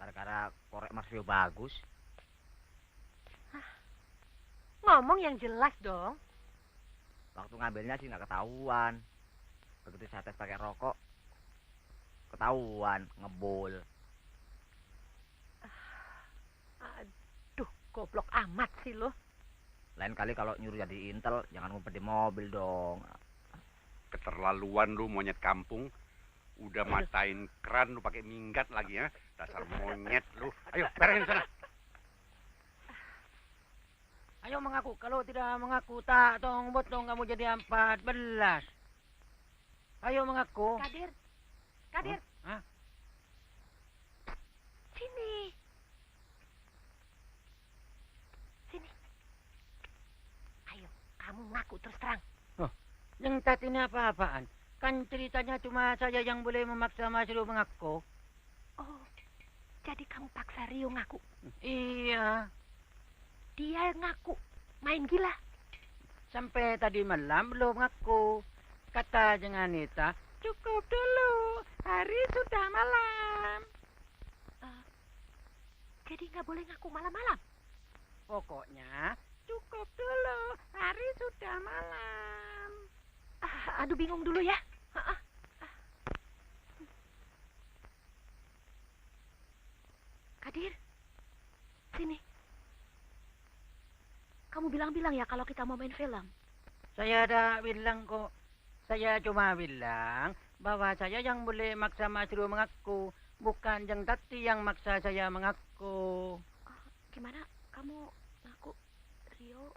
gara-gara korek Mas Rio bagus. Ngomong yang jelas dong. Waktu ngambilnya sih nggak ketahuan. Begitu saya tes pakai rokok, ketahuan ngebul. Aduh, goblok amat sih lo. Lain kali kalau nyuruh jadi intel, jangan ngumpet di mobil dong. Keterlaluan lu monyet kampung. Udah matain keran lu pakai minggat lagi ya. Dasar monyet lu. Ayo, beresin sana. Ayo mengaku. Kalau tidak mengaku, tak tong botong kamu jadi 14. Ayo mengaku. Kadir. Hah? Sini. Ayo, kamu ngaku terus terang. Yang tadi ini apa-apaan? Kan ceritanya cuma saya yang boleh memaksa Mas Rio mengaku. Oh, jadi kamu paksa Rio ngaku? Iya. Dia ngaku main gila. Sampai tadi malam belum ngaku. Kata Jeng Anita, cukup dulu. Hari sudah malam. Jadi nggak boleh ngaku malam-malam? Pokoknya cukup dulu. Hari sudah malam. Aduh, bingung dulu ya. Kadir, sini. Kamu bilang-bilang ya kalau kita mau main film. Saya ada bilang kok. Saya cuma bilang bahwa saya yang boleh maksa Mas Rio mengaku. Bukan Jeng Tati yang maksa saya mengaku. Gimana kamu ngaku Rio?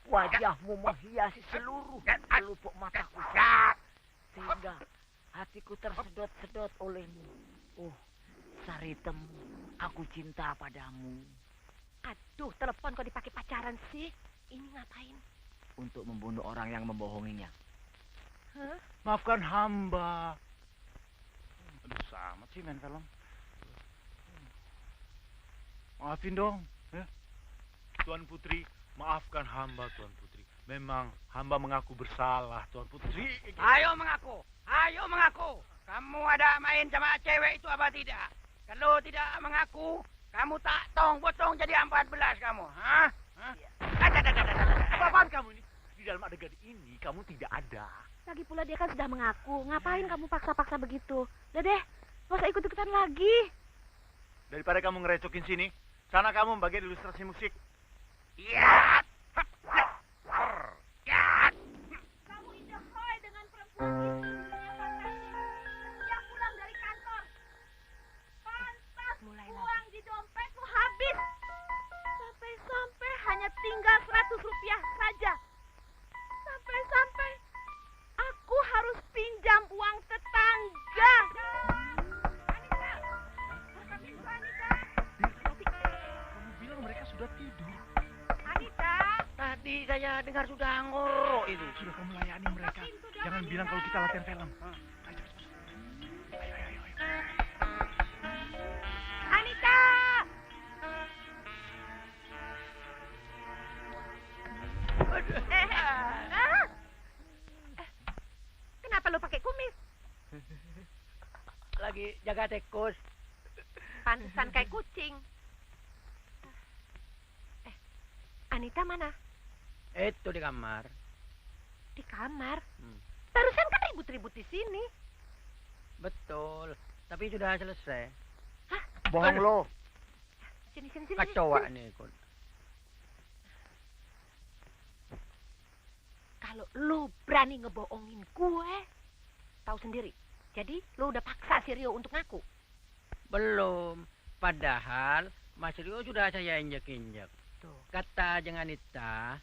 Wajahmu menghiasi seluruh pelupuk mataku. Sehingga hatiku tersedot-sedot olehmu. Oh, Saritem, aku cinta padamu. Aduh, telepon kok dipakai pacaran sih? Ini ngapain? Untuk membunuh orang yang membohonginya. Hah? Maafkan hamba. Aduh, sama sih main film. Maafin dong. Ya. Tuan Putri, maafkan hamba, Tuan Putri. Memang hamba mengaku bersalah, Tuan Putri. Ayo mengaku. Ayo mengaku. Kamu ada main sama cewek itu apa tidak? Kalau tidak mengaku, kamu tak potong jadi 14 kamu. Hah? Apaan kamu ini? Di dalam adegan ini kamu tidak ada. Lagi pula dia kan sudah mengaku. Ngapain kamu paksa-paksa begitu? Udah deh, nggak usah ikut-ikutan lagi. Daripada kamu ngerecokin sini, sana kamu bagian ilustrasi musik. Ya. Kamu indahoy dengan perempuan itu dunia fantasi. Sejak pulang dari kantor. Pantas uang di dompetmu habis. Sampai-sampai hanya tinggal 100 rupiah saja. Sampai-sampai aku harus pinjam uang tetangga. Kamu bilang mereka sudah tidur. Anita, Tadi saya dengar sudah ngorok itu. Sudah kamu layani mereka. Jangan bilang kalau kita latihan film. Anita. Kenapa lu pakai kumis? Lagi jaga tikus. Pantesan kayak kucing. Anita mana? Itu di kamar. Di kamar. Barusan kan ribut-ribut di sini. Betul. Tapi sudah selesai. Hah? Bohong lo. Sini. Kacau nih ikut. Kalau lu berani ngebohongin gue, tahu sendiri. Jadi lu udah paksa si Rio untuk ngaku. Belum. Padahal Mas Rio sudah saya injek-injek. Tuh. Kata jangan Anita.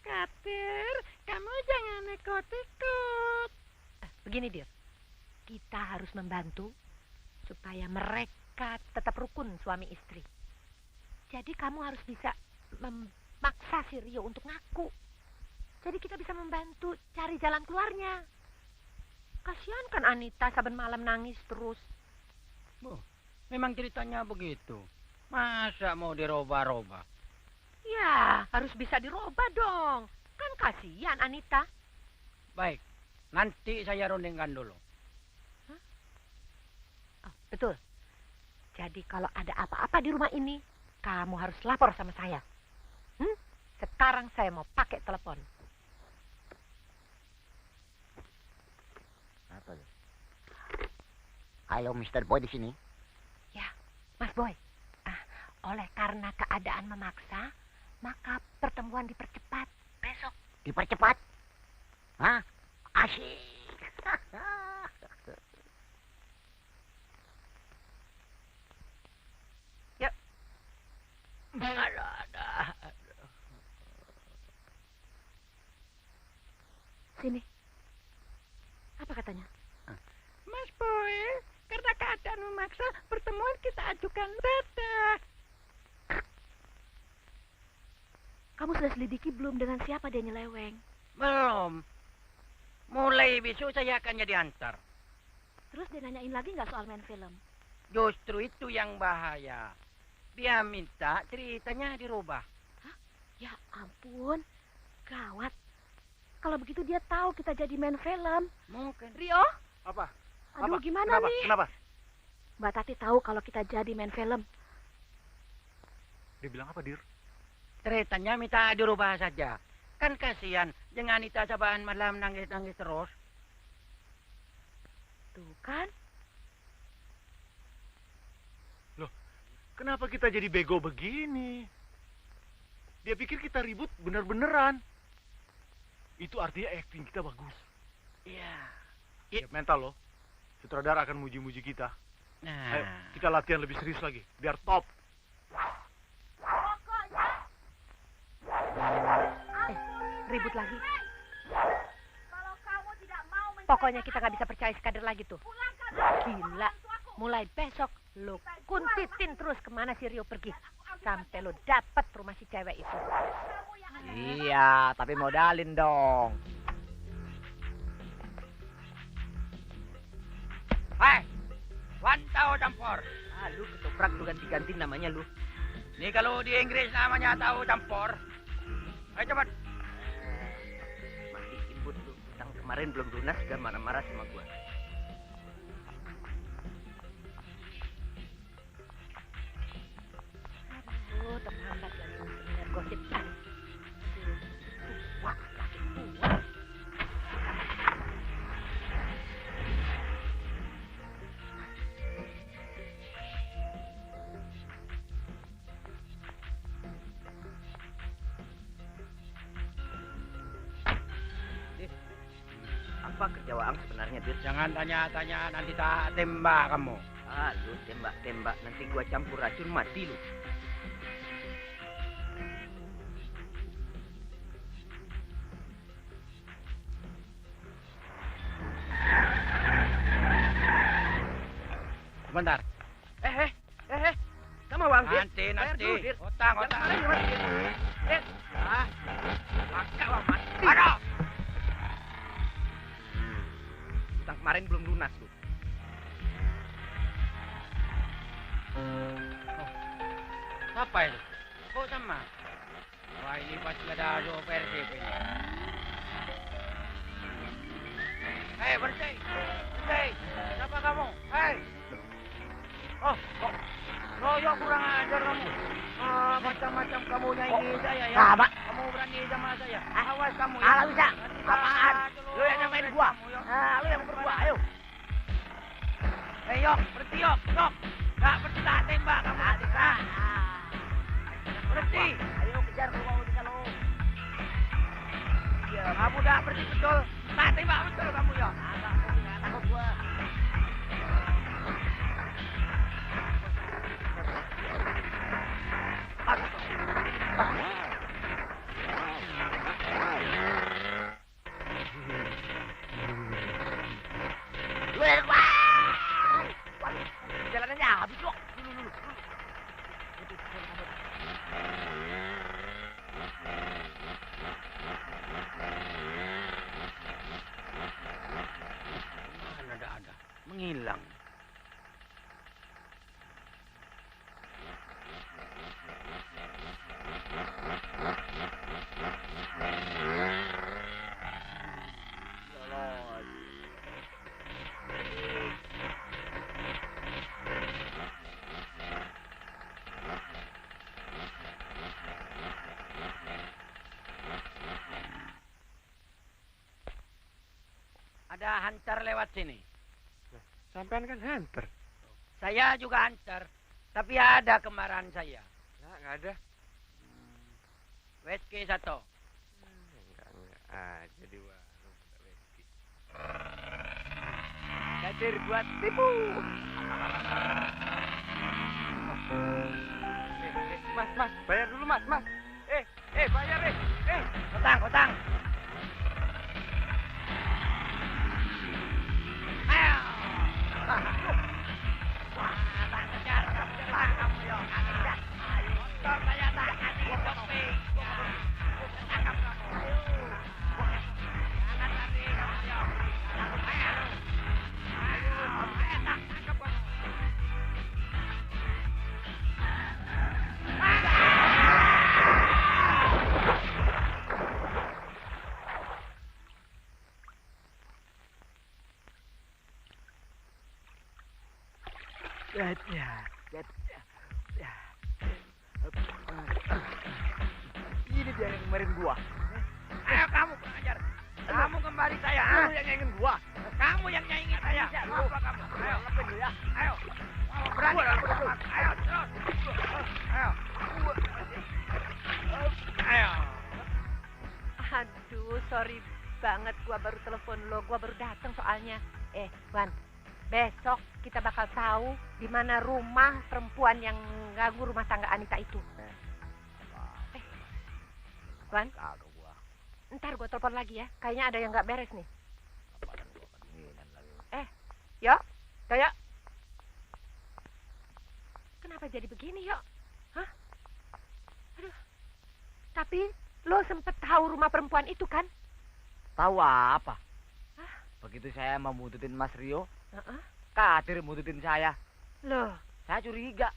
Katir, kamu jangan ikut-ikut. Begini, Dir. Kita harus membantu supaya mereka tetap rukun suami istri. Jadi kamu harus bisa memaksa si Rio untuk ngaku. Jadi kita bisa membantu cari jalan keluarnya. Kasihan kan Anita saben malam nangis terus. Memang ceritanya begitu. Masa mau dirubah-rubah? Ya, harus bisa dirubah dong. Kan kasihan Anita. Baik, nanti saya rundingkan dulu. Oh, betul. Jadi kalau ada apa-apa di rumah ini, kamu harus lapor sama saya. Sekarang saya mau pakai telepon. Apa ya? Halo, Mr. Boy di sini. Ya, Mas Boy. Oleh karena keadaan memaksa, maka pertemuan dipercepat besok. Dipercepat? Hah? Asyik. Yuk. Ada. Sini. Apa katanya? Mas Boy, karena keadaan memaksa, pertemuan kita ajukan dadah. Kamu sudah selidiki belum dengan siapa dia nyeleweng? Belum. Mulai besok saya akan jadi antar. Terus dia nanyain lagi nggak soal main film? Justru itu yang bahaya. Dia minta ceritanya dirubah. Hah? Ya ampun, gawat. Kalau begitu dia tahu kita jadi main film. Mungkin. Rio? Apa? Aduh, Apa? gimana Kenapa? nih? Kenapa? Mbak Tati tahu kalau kita jadi main film. Dia bilang apa, Dir? Ceritanya minta dirubah saja. Kan kasihan dengan Anita sabahan malam nangis-nangis terus. Tuh kan? Loh, kenapa kita jadi bego begini? Dia pikir kita ribut bener-beneran. Itu artinya acting kita bagus. Iya. Siap mental loh. Sutradara akan muji-muji kita. Nah. Ayo, kita latihan lebih serius lagi. Biar top. Ribut lagi. Pokoknya kita nggak bisa percaya si Kadir lagi tuh. Gila. Mulai besok lo kuntitin terus kemana si Rio pergi. Sampai lo dapet rumah si cewek itu. Iya, tapi modalin dong. Hai, Wantau campur. Ah, lu ketoprak lu ganti-ganti namanya lu. Ini kalau di Inggris namanya tahu campur. Ayo cepat. Mandiin bud lu. Utang kemarin belum lunas udah marah-marah sama gua. Aduh, terlambat lagi dengar gosip. Tua, laki tua. Apa kerja Waang sebenarnya, Dit? Jangan tanya-tanya, nanti tak tembak kamu. Ah, lu tembak-tembak. Nanti gua campur racun mati lu. Sebentar. Sama Waang, Dit. Nanti. Bayar dulu, Dit. Utang. Yang kemarin gimana, Dit? Dit. Ah, Laka Wang mati. Aduh. Utang kemarin belum lunas lu. Siapa itu? Kok sama? Wah, ini pasti ada Persib ini. Hei, bersih. Bersih. Siapa kamu? Hei. Oh, kok royok kurang ajar kamu. Macam-macam kamu nyanyi saya ya. Apa? Kamu berani sama saya. Awas kamu ya. Ah, bisa. Nanti Apaan? tak- Lu yang nyamain gua. Kamu, Yok. Ah, lu yang berdua. Ayo. Hei, Yok, berhenti Yok. Yok. Nggak berhenti tak tembak kamu. Ah. Berhenti. Ayo kejar lu mau bisa lu. Iya, kamu udah berhenti betul. Tak tembak betul kamu ya. Enggak takut gua. Jalanannya habis kok. Dulu. Mana ada. Menghilang. Ada hancar lewat sini. Sampean kan hunter. Saya juga hancar. Tapi ada kemarahan saya. Nah, nggak ada. Whisky satu. Enggak aja di warung. Kadir buat tipu. Mas, bayar dulu mas. Bayar Kotang. Ayo. Wah, tak kejar. Kamu ya. Motor saya tak kasih kopi. Tangkap kamu. Jangan lari kamu ya. Ayo, tak tangkap kamu. Ini dia yang kemarin gua. Ayo kamu pengajar. Kamu kembali saya. Lu yang nyengin gua. Kamu yang nyaingin saya. Apa kamu? Ayo. Lepin lu ya. Ayo. Berani kamu. Ayo terus. Ayo. Ayo. Aduh, sorry banget gua baru telepon lo, gua baru datang soalnya. Wan, besok kita bakal tahu di mana rumah perempuan yang ganggu rumah tangga Anita itu. Wan, ntar gua telepon lagi ya. Kayaknya ada yang nggak beres nih. Yok, Yoyo. Kenapa jadi begini, Yok? Hah? Aduh. Tapi lo sempet tahu rumah perempuan itu kan? Tahu apa? Hah? Begitu saya mau buntutin Mas Rio, Kadir buntutin saya. Loh, Saya curiga.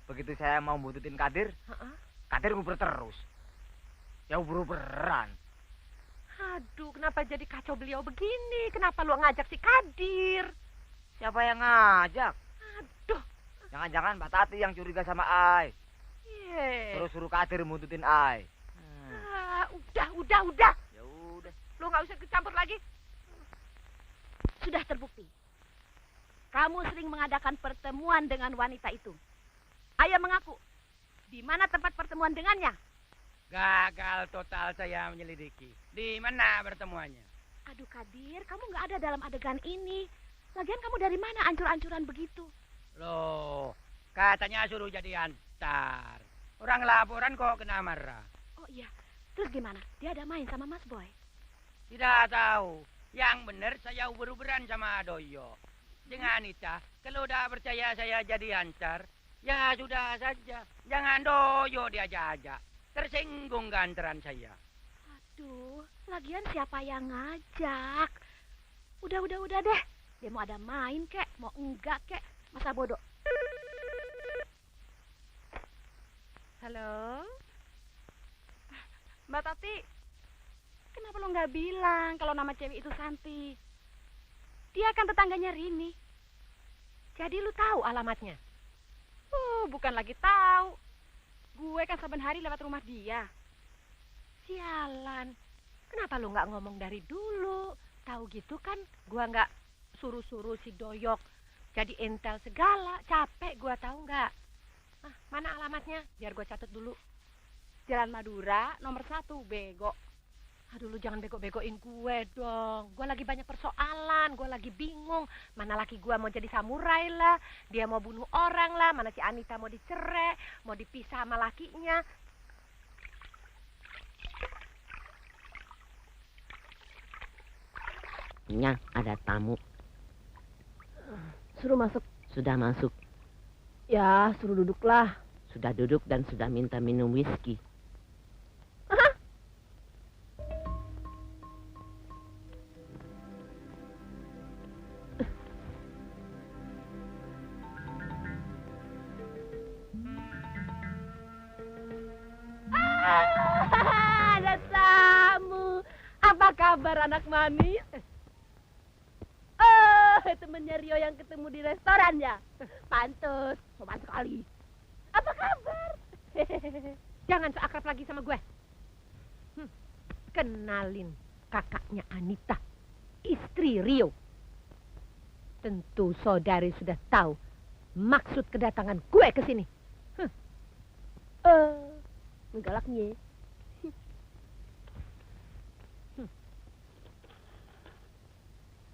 Begitu saya mau buntutin Kadir, heeh. Kadir nguber terus. Ya uber-uberan. Aduh, kenapa jadi kacau beliau begini? Kenapa lu ngajak si Kadir? Siapa yang ngajak? Aduh, Jangan-jangan Mbak Tati yang curiga sama Ai. ye. Terus suruh Kadir buntutin Ai. Udah. Ya udah. Lu nggak usah kecampur lagi. Sudah terbukti. Kamu sering mengadakan pertemuan dengan wanita itu. Ayah mengaku. Di mana tempat pertemuan dengannya? Gagal total saya menyelidiki. Di mana pertemuannya? Aduh Kadir, kamu nggak ada dalam adegan ini. Lagian kamu dari mana ancur-ancuran begitu? Loh, katanya suruh jadi antar. Orang laporan kok kena marah. Oh iya, terus gimana? Dia ada main sama Mas Boy? Tidak tahu. Yang benar saya uber-uberan sama Doyo. Dengan Anita, kalau udah percaya saya jadi antar, ya sudah saja. Jangan Doyo diajak-ajak. Tersinggung gantaran saya. Aduh, lagian siapa yang ngajak? Udah deh. Dia mau ada main kek, mau enggak kek. Masa bodoh. Halo? Mbak Tati, kenapa lo nggak bilang kalau nama cewek itu Santi? Dia kan tetangganya Rini. Jadi lu tahu alamatnya? Bukan lagi tahu. Gue kan saben hari lewat rumah dia. Sialan. Kenapa lu nggak ngomong dari dulu? Tahu gitu kan, gue nggak suruh-suruh si Doyok jadi entel segala. Capek gue, tahu nggak? Mana alamatnya? Biar gue catat dulu. Jalan Madura, nomor 1, bego. Aduh, lu jangan bego-begoin gue dong. Gue lagi banyak persoalan, gue lagi bingung. Mana laki gue mau jadi samurai lah, dia mau bunuh orang lah, mana si Anita mau dicerai, mau dipisah sama lakinya. Nya, ada tamu. Suruh masuk. Sudah masuk. Ya, suruh duduklah. Sudah duduk dan sudah minta minum whisky. Ada tamu. Apa kabar anak manis? Temennya Rio yang ketemu di restoran ya? Pantes, sopan sekali. Apa kabar? Jangan seakrab lagi sama gue. Kenalin, kakaknya Anita, istri Rio. Tentu saudari sudah tahu maksud kedatangan gue ke sini. Galaknya.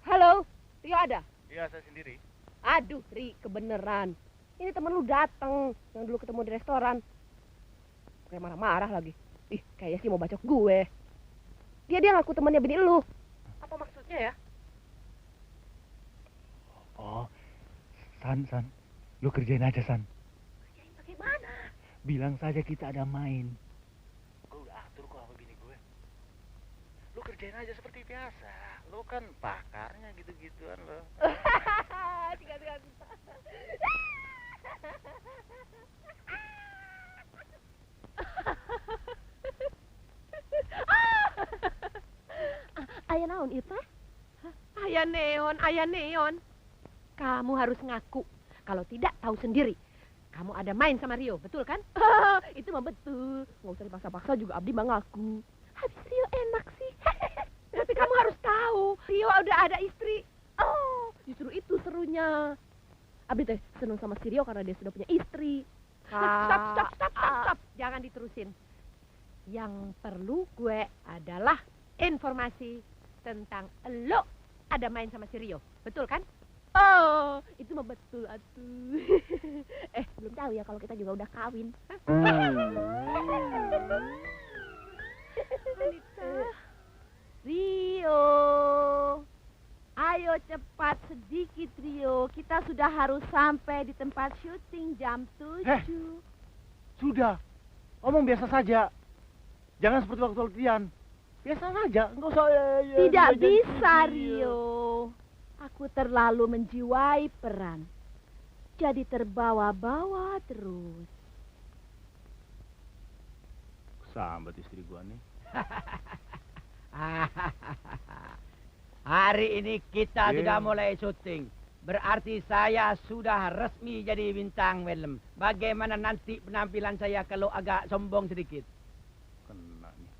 Halo, Rio ada? Iya, saya sendiri. Aduh, Ri, kebeneran. Ini temen lu datang yang dulu ketemu di restoran. Kayak marah-marah lagi. Ih, kayaknya sih mau bacok gue. Dia ngaku temannya bini lu. Apa maksudnya ya? Oh, San. Lu kerjain aja, San. Kerjain bagaimana? Bilang saja kita ada main. Gue udah atur kok sama bini gue. Lu kerjain aja seperti biasa. Lu kan pakarnya gitu-gituan lo. Tiga. Ayah naon itu? Ayah neon. Kamu harus ngaku. Kalau tidak, tahu sendiri. Kamu ada main sama Rio, betul kan? Itu mah betul. Nggak usah dipaksa-paksa juga Abdi mah ngaku. Habis Rio enak sih. Tapi kamu harus tahu, Rio udah ada istri. Oh, justru itu serunya. Abdi teh seneng sama si Rio karena dia sudah punya istri. Stop. Jangan diterusin. Yang perlu gue adalah informasi tentang lo ada main sama si Rio. Betul kan? Oh, itu mah betul atuh. Belum tahu ya kalau kita juga udah kawin. Anita. Rio. Ayo cepat sedikit Rio. Kita sudah harus sampai di tempat syuting jam 7. Sudah. Ngomong biasa saja. Jangan seperti waktu latihan. Biasa saja, enggak usah. Tidak bisa Rio. Aku terlalu menjiwai peran. Jadi terbawa-bawa terus. Sambat istri gua nih. Hari ini kita Iya. sudah mulai syuting. Berarti saya sudah resmi jadi bintang film. Bagaimana nanti penampilan saya kalau agak sombong sedikit? Kena nih.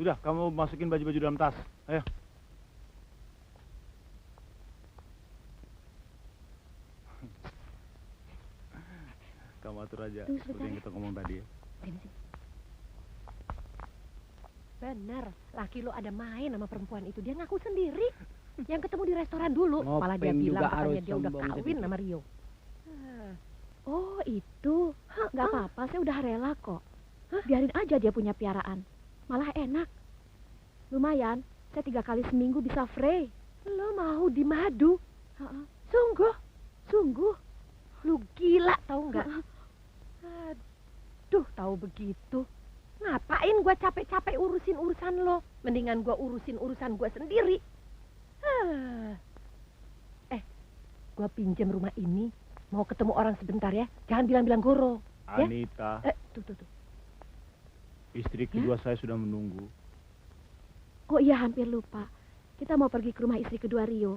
Sudah, kamu masukin baju-baju dalam tas. Ayo. Kamu atur aja, Tunggu seperti sebentar yang ya. kita ngomong tadi ya. Sini. Bener, laki lo ada main sama perempuan itu. Dia ngaku sendiri. Yang ketemu di restoran dulu. Malah dia Ngopeng bilang juga katanya harus dia udah sombong kawin sedikit. sama Rio. Oh itu. Gak apa-apa, saya udah rela kok. Biarin aja dia punya piaraan. Malah enak. Lumayan, saya 3 kali seminggu bisa free. Lo mau di madu? Sungguh, sungguh. Lu gila tahu nggak? Aduh, tahu begitu. Ngapain gua capek-capek urusin urusan lo? Mendingan gua urusin urusan gua sendiri. Gua pinjem rumah ini. Mau ketemu orang sebentar ya. Jangan bilang-bilang Goro. Ya? Anita, Tuh. istri kedua saya sudah menunggu. Oh iya, hampir lupa. Kita mau pergi ke rumah istri kedua Rio.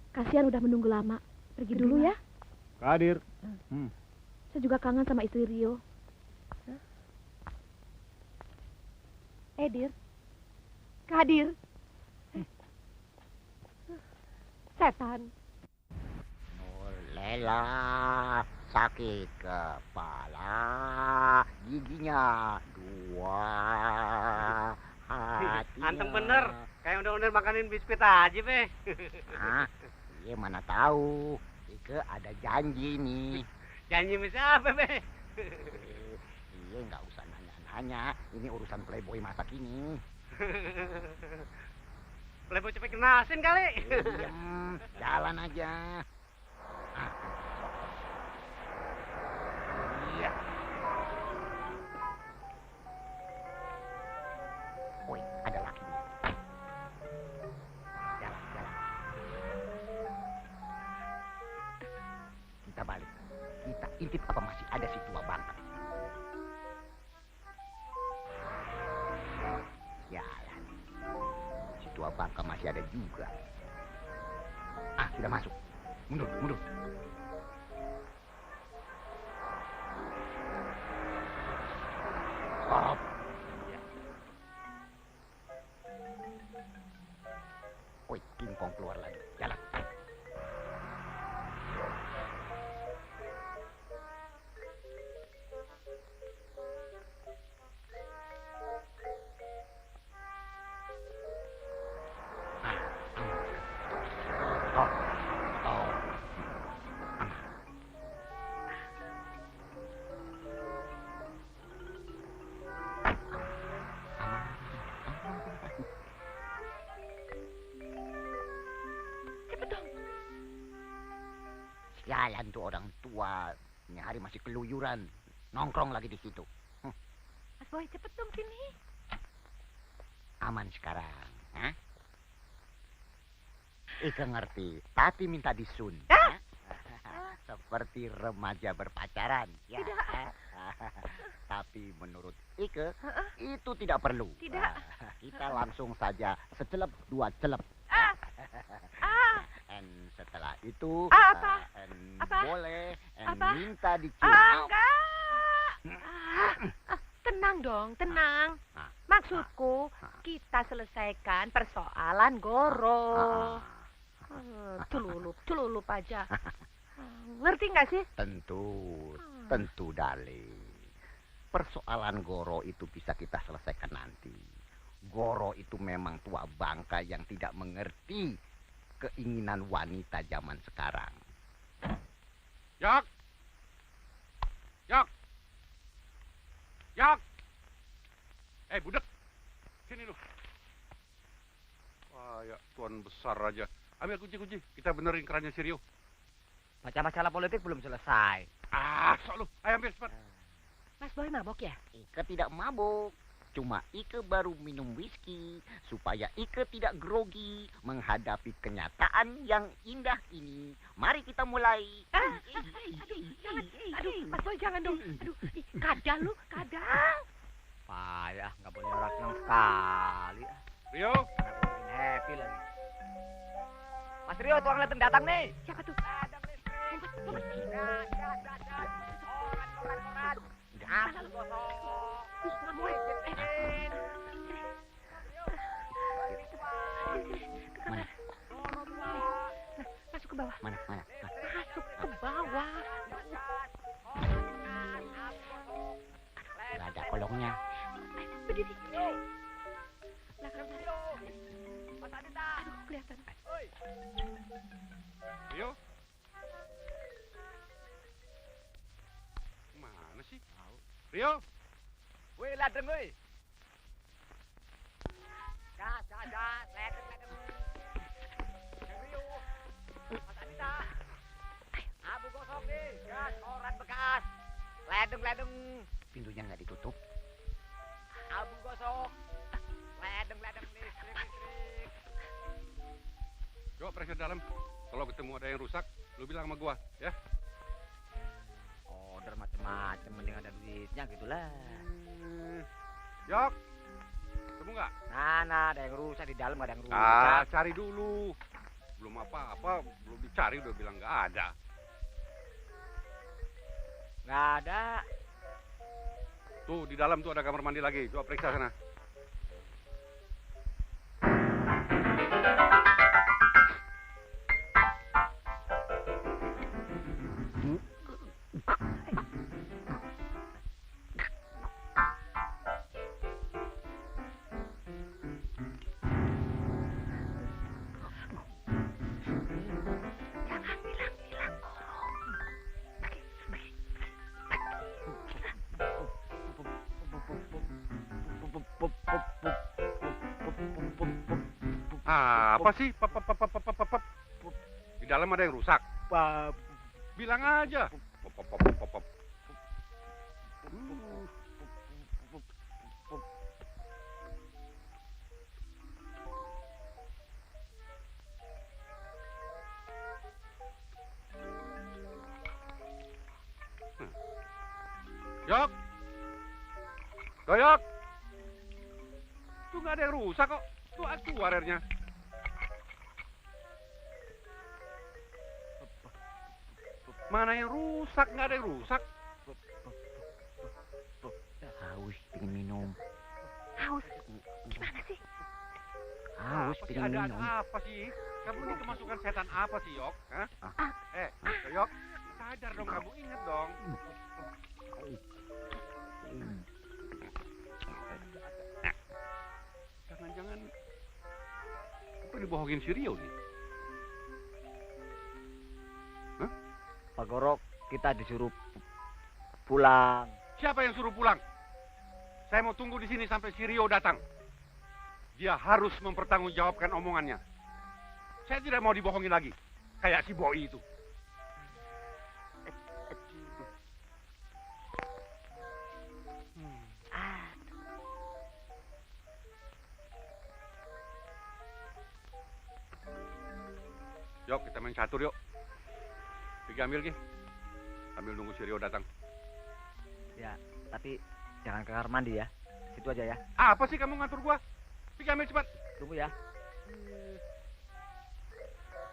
Kasihan udah menunggu lama. Pergi dulu ya. Kadir. Saya juga kangen sama istri Rio. Dir. Kadir. Setan. Lela, sakit kepala, giginya 2, hatinya... Anteng bener, kayak udah makanin biskuit aja, Be. Hah? Iya mana tahu. Ike ada janji nih. Janji sama siapa, Be? Iya nggak usah nanya-nanya. Ini urusan playboy masa kini. Playboy cepet kenasin kali. Diem, jalan aja. Iya. Woi, ada laki nih. Jalan. Kita balik. Kita intip apa masih ada si tua bangka. Jalan. Si tua bangka masih ada juga. Sudah masuk. Mundur. Stop. Woi, Kingkong keluar lagi. Jalan. Jalan tuh orang tua. Ini hari masih keluyuran. Nongkrong lagi di situ. Mas Boy, cepet dong sini. Aman sekarang. Hah? Ika ngerti. Tati minta disun. Hah? Seperti remaja berpacaran. Ya. Tidak. Tapi menurut Ike, itu tidak perlu. Tidak. Kita langsung saja secelep 2 celep. And setelah itu, Apa? Apa? boleh, Apa? minta dicium. Enggak. Tenang dong, tenang. Maksudku, kita selesaikan persoalan Goro. Celulup aja. Ngerti nggak sih? Tentu, Dali. Persoalan Goro itu bisa kita selesaikan nanti. Goro itu memang tua bangka yang tidak mengerti keinginan wanita zaman sekarang. Jak! Budek. Sini lu. Wah, ya tuan besar aja. Ambil kunci-kunci. Kita benerin kerannya si Rio. Baca masalah politik belum selesai. Sok lu. Ayo ambil cepat. Mas Boy mabok ya? Ika tidak mabuk. Cuma Ike baru minum whisky supaya Ike tidak grogi menghadapi kenyataan yang indah ini. Mari kita mulai. Aduh, Mas Boy jangan dong. Aduh, kadal lu, kadal. Payah, nggak boleh orang senang sekali. Rio, Bikin happy lagi. Mas Rio, tuh orang datang datang nih. Siapa tuh? Mana? Masuk ke bawah. Mana? Masuk ke bawah. Gak ada kolongnya. Berdiri. Belakang sana. Aduh, kelihatan. Rio. Mana sih? Rio. Woi, ladeng woi. Gas, ledeng. Rio. Mas Adita. Abu gosok nih, gas, koran bekas. Ledeng. Pintunya nggak ditutup. Abu gosok. Ledeng listrik. Yuk, periksa dalam. Kalau ketemu ada yang rusak, lu bilang sama gua, ya? Order macem-macem, mending ada duitnya gitulah. Yok. Ketemu nggak? Nah, ada yang rusak di dalam, ada yang rusak. Ah, cari dulu. Belum apa-apa, belum dicari udah bilang nggak ada. Nggak ada. Tuh, di dalam tuh ada kamar mandi lagi. Coba periksa sana. Apa sih? Di dalam ada yang rusak. Bilang aja. Yok. Doyok. Tuh nggak ada yang rusak kok. Tuh keluar airnya. Mana yang rusak? Nggak ada yang rusak. Haus, pengen minum. Haus. Gimana sih? Haus, Apa sih? pengen Ada minum. apa sih? Kamu ini kemasukan setan apa sih, Yok? Hah? Yok, sadar dong kamu, ingat dong. Jangan-jangan apa dibohongin si Rio nih? Hah? Pak Gorok, kita disuruh pulang. Siapa yang suruh pulang? Saya mau tunggu di sini sampai si Rio datang. Dia harus mempertanggungjawabkan omongannya. Saya tidak mau dibohongin lagi. Kayak si Boy itu. Yuk, kita main catur yuk. Pergi ambil, Ki. Sambil nunggu si Rio datang. Ya, tapi jangan ke kamar mandi ya. Situ aja ya. Apa sih kamu ngatur gua? Pergi ambil cepat. Tunggu ya.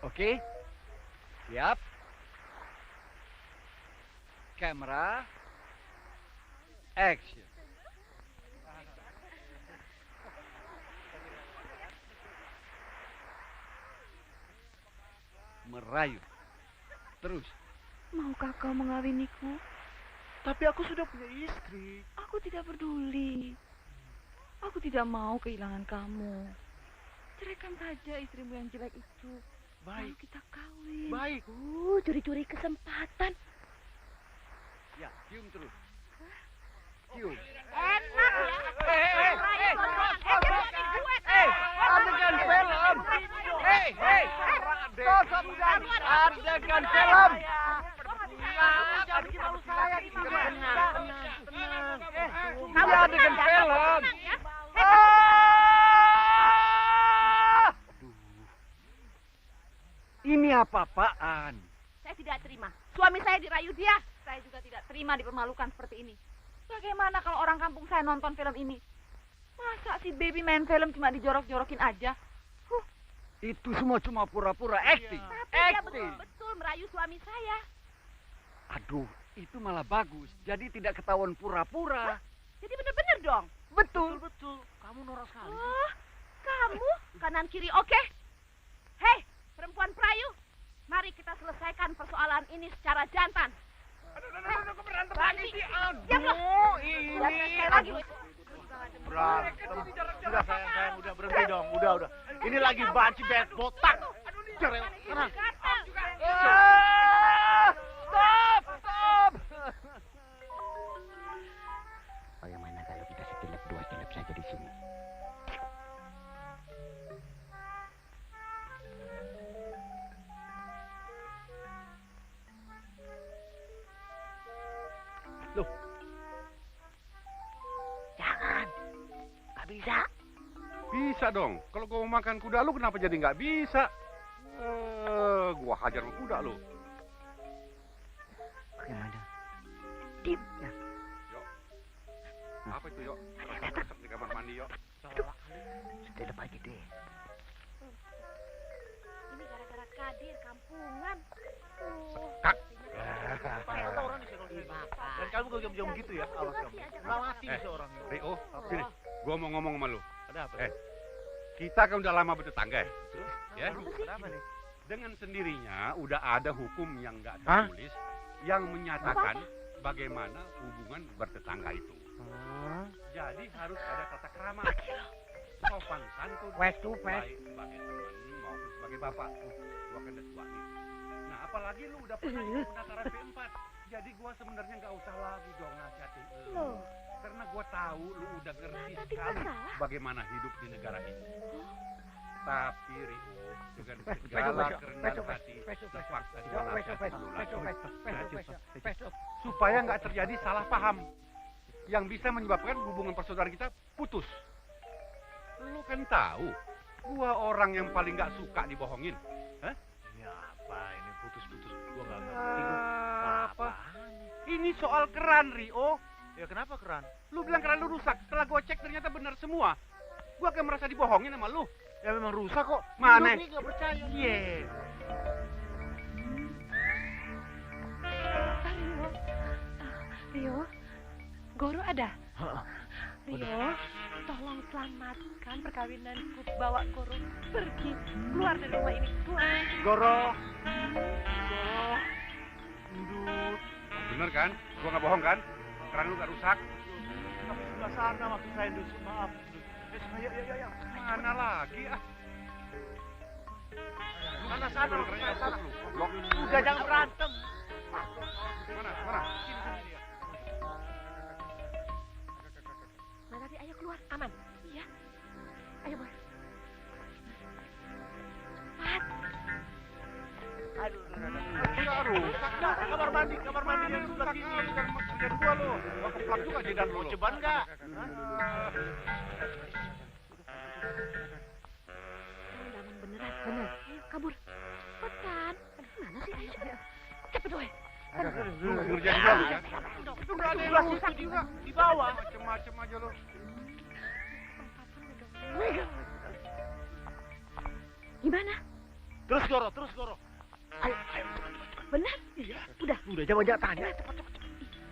Oke. Siap. Kamera. Action. Merayu. Terus. Maukah kau mengawiniku? Tapi aku sudah punya istri. Aku tidak peduli. Aku tidak mau kehilangan kamu. Ceraikan saja istrimu yang jelek itu. Baik. Lalu kita kawin. Baik. Curi-curi kesempatan. Ya, cium terus. Cium. Enak ya. Adegan film. Adegan film. Jangan bikin malu saya. Kamu adegan film. Apa-apaan? Saya tidak terima. Suami saya dirayu dia. Saya juga tidak terima dipermalukan seperti ini. Bagaimana kalau orang kampung saya nonton film ini? Masa si baby main film cuma dijorok-jorokin aja? Itu semua cuma pura-pura acting. Tapi dia betul-betul merayu suami saya. Aduh, itu malah bagus. Jadi tidak ketahuan pura-pura. Jadi benar-benar dong. Betul. Betul. Kamu norak sekali. Oh, kamu kanan kiri oke? Hei, perempuan perayu. Mari kita selesaikan persoalan ini secara jantan. Aduh, berantem lagi sih. Aduh, ini. lagi. Berantem. Sudah sayang, udah berhenti dong. Udah. Ini lagi banci bet botak. Cerewet. Tenang. Stop. Bagaimana kalau kita setilep 2 tilep saja di sini? Loh. Jangan. Gak bisa. Bisa dong. Kalau gua mau makan kuda lu kenapa jadi nggak bisa? Gua hajar sama kuda lu. Bagaimana? Dip. Ya. Yuk. Apa itu, Yuk? Resep di kamar mandi, Yuk. Setilep aja deh. Ini gara-gara Kadir kampungan. Kak. Orang di sini. Dan kamu gak jam-jam gitu ya? Awas kamu. Nggak mati seorang. Rio, sini. Gua mau ngomong sama lu. Ada apa? Kita kan udah lama bertetangga ya? Terus? Ya? Ada apa nih? Dengan sendirinya udah ada hukum yang nggak tertulis yang menyatakan bagaimana hubungan bertetangga itu. Jadi harus ada tata krama, sopan santun, baik sebagai teman maupun sebagai bapak. Gua kan udah tua nih. Nah, apalagi lu udah pernah ikut pendaftaran P4. Jadi gua sebenarnya nggak usah lagi dong nasihatin lu. Karena gua tahu lu udah ngerti sekali bagaimana hidup di negara ini. Tapi Rio, dengan segala kerendahan hati, terpaksa gua nasihatin lu lagi. Supaya nggak terjadi salah paham yang bisa menyebabkan hubungan persaudaraan kita putus. Lu kan tahu, gua orang yang paling nggak suka dibohongin. Hah? Ini apa ini putus-putus? Gua nggak ngerti. Apa? Ini soal keran, Rio. Ya kenapa keran? Lu bilang keran lu rusak. Setelah gua cek ternyata benar semua. Gua kayak merasa dibohongin sama lu. Ya memang rusak kok. Mana? Lu ini nggak percaya. Iya. Rio, Goro ada? Rio, tolong selamatkan perkawinanku. Bawa Goro pergi, keluar dari rumah ini. Keluar. Goro. Ndut. Bener kan? Gua nggak bohong kan? Keran lu nggak rusak. Tapi sebelah sana maksud saya Ndut. Maaf. Ndut. Ya. Mana lagi ah? Sana sana. Sana. Udah jangan berantem. Mana? Sini dia. Tadi ayo keluar, aman. Iya. Ayo, Boy. Nggak rusak. Kamar mandi yang sebelah sini. Bukan kerjaan gua lo. Gua keplak juga jidan lu. Mau cobaan nggak? Undangan beneran. Bener. Ayo kabur. Cepetan. Mana sih? Ayo cepet. Cepet, Boy. Lu ngerjain gua lu kan? Itu nggak ada yang rusak juga. Di bawah. Macem-macem aja lu. Gimana? Terus Goro. Ayo. Benar? Iya. Udah jangan tanya. Cepet.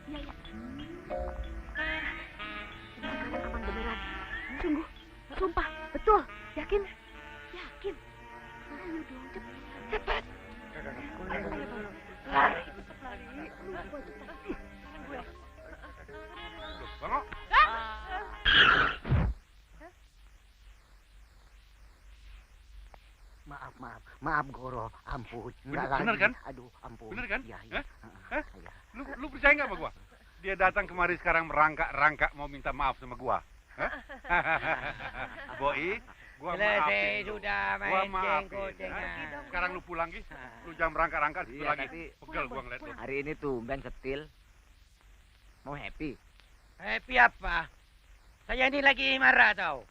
Iya. Sekarang aman beneran. Sungguh. Sumpah. Betul. Yakin? Yakin. Ayo dong. Cepet. Lari. Bangok. Maaf Goro, ampun. Bener kan? Aduh, ampun. Bener kan? Iya. Hah? Lu percaya nggak sama gua? Dia datang kemari sekarang merangkak-rangkak mau minta maaf sama gua. Hah? Boi, gua maafin lu. Sudah Gua main maafin. jenggot-jengan. Sekarang lu pulang Gi. Lu jangan merangkak-rangkak situ Iya, lagi. tapi Pegel gua ngeliat lu. hari ini tuh Ben setil. Mau happy. Happy apa? Saya ini lagi marah tau.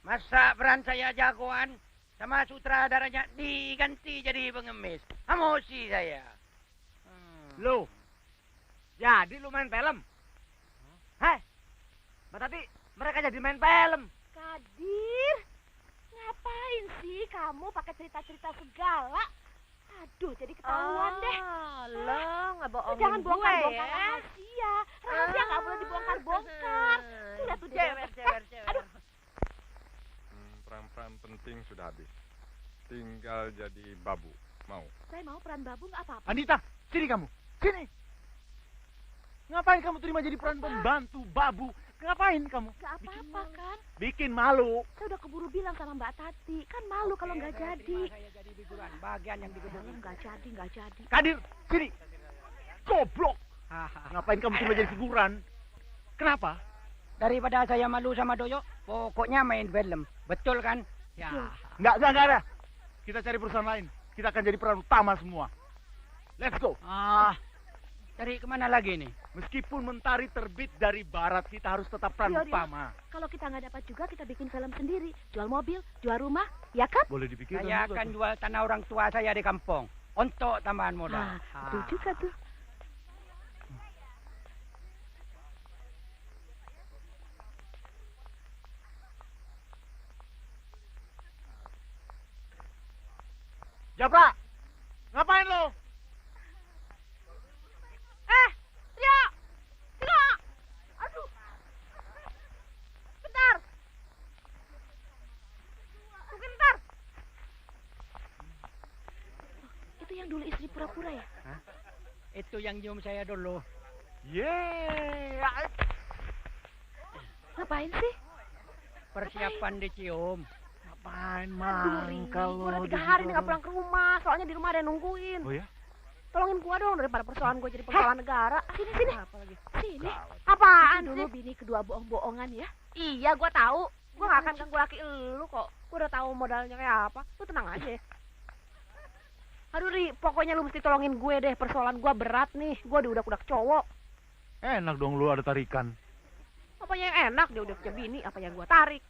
Masa peran saya jagoan, sama sutradaranya diganti jadi pengemis. Emosi saya. Lu, jadi lu main film? Hei, Mbak Tati, mereka jadi main film. Kadir, ngapain sih kamu pakai cerita-cerita segala? Aduh, jadi ketahuan deh. Lo nggak bohongin Lu jangan bongkar-bongkar gue ya. rahasia. Rahasia nggak boleh dibongkar-bongkar. Tuh lihat tuh Cewer. Aduh, Peran-peran penting sudah habis. Tinggal jadi babu. Mau? saya mau peran babu nggak apa-apa. Anita, sini kamu. Sini. Ngapain kamu terima jadi peran pembantu babu? Ngapain kamu? Nggak apa-apa kan? Bikin malu. Saya udah keburu bilang sama Mbak Tati. Kan malu kalau nggak jadi. Saya jadi figuran, bagian yang digebukin. Nggak jadi. Kadir, sini. Goblok. Ngapain kamu terima jadi figuran? Kenapa? Daripada saya malu sama Doyo, pokoknya main film. Betul kan? Ya. Nggak ada. Kita cari perusahaan lain. Kita akan jadi peran utama semua. Let's go. Cari kemana lagi nih? Meskipun mentari terbit dari barat, kita harus tetap peran Rio. utama. Kalau kita nggak dapat juga, kita bikin film sendiri. Jual mobil, jual rumah, ya kan? Boleh dipikirkan Saya juga akan tuh. jual tanah orang tua saya di kampung untuk tambahan modal. Betul juga tuh. Japra, ngapain lo? Rio! Tengok! Aduh! Bentar! Tunggu bentar! Itu yang dulu istri pura-pura ya? Itu yang nyium saya dulu. Yeay. Ngapain sih? Persiapan dicium. Ngapain Aduh, Ri. mangkal Gua udah lo 3 hari nih gak pulang ke rumah. Soalnya di rumah ada yang nungguin. Oh ya? Tolongin gua dong daripada persoalan gua jadi persoalan negara. Sini. Apa lagi? Sini. Apaan Itu sih? dulu bini kedua bohong-bohongan ya. Iya, gua tahu. Gua gak akan ganggu laki lu kok. Gua udah tahu modalnya kayak apa. Lu tenang aja. Aduh, Ri, pokoknya lu mesti tolongin gue deh. Persoalan gua berat nih. Gua diudak-udak cowok. Enak dong lu ada tarikan. Apanya yang enak? Dia udah punya bini, apa yang gua tarik?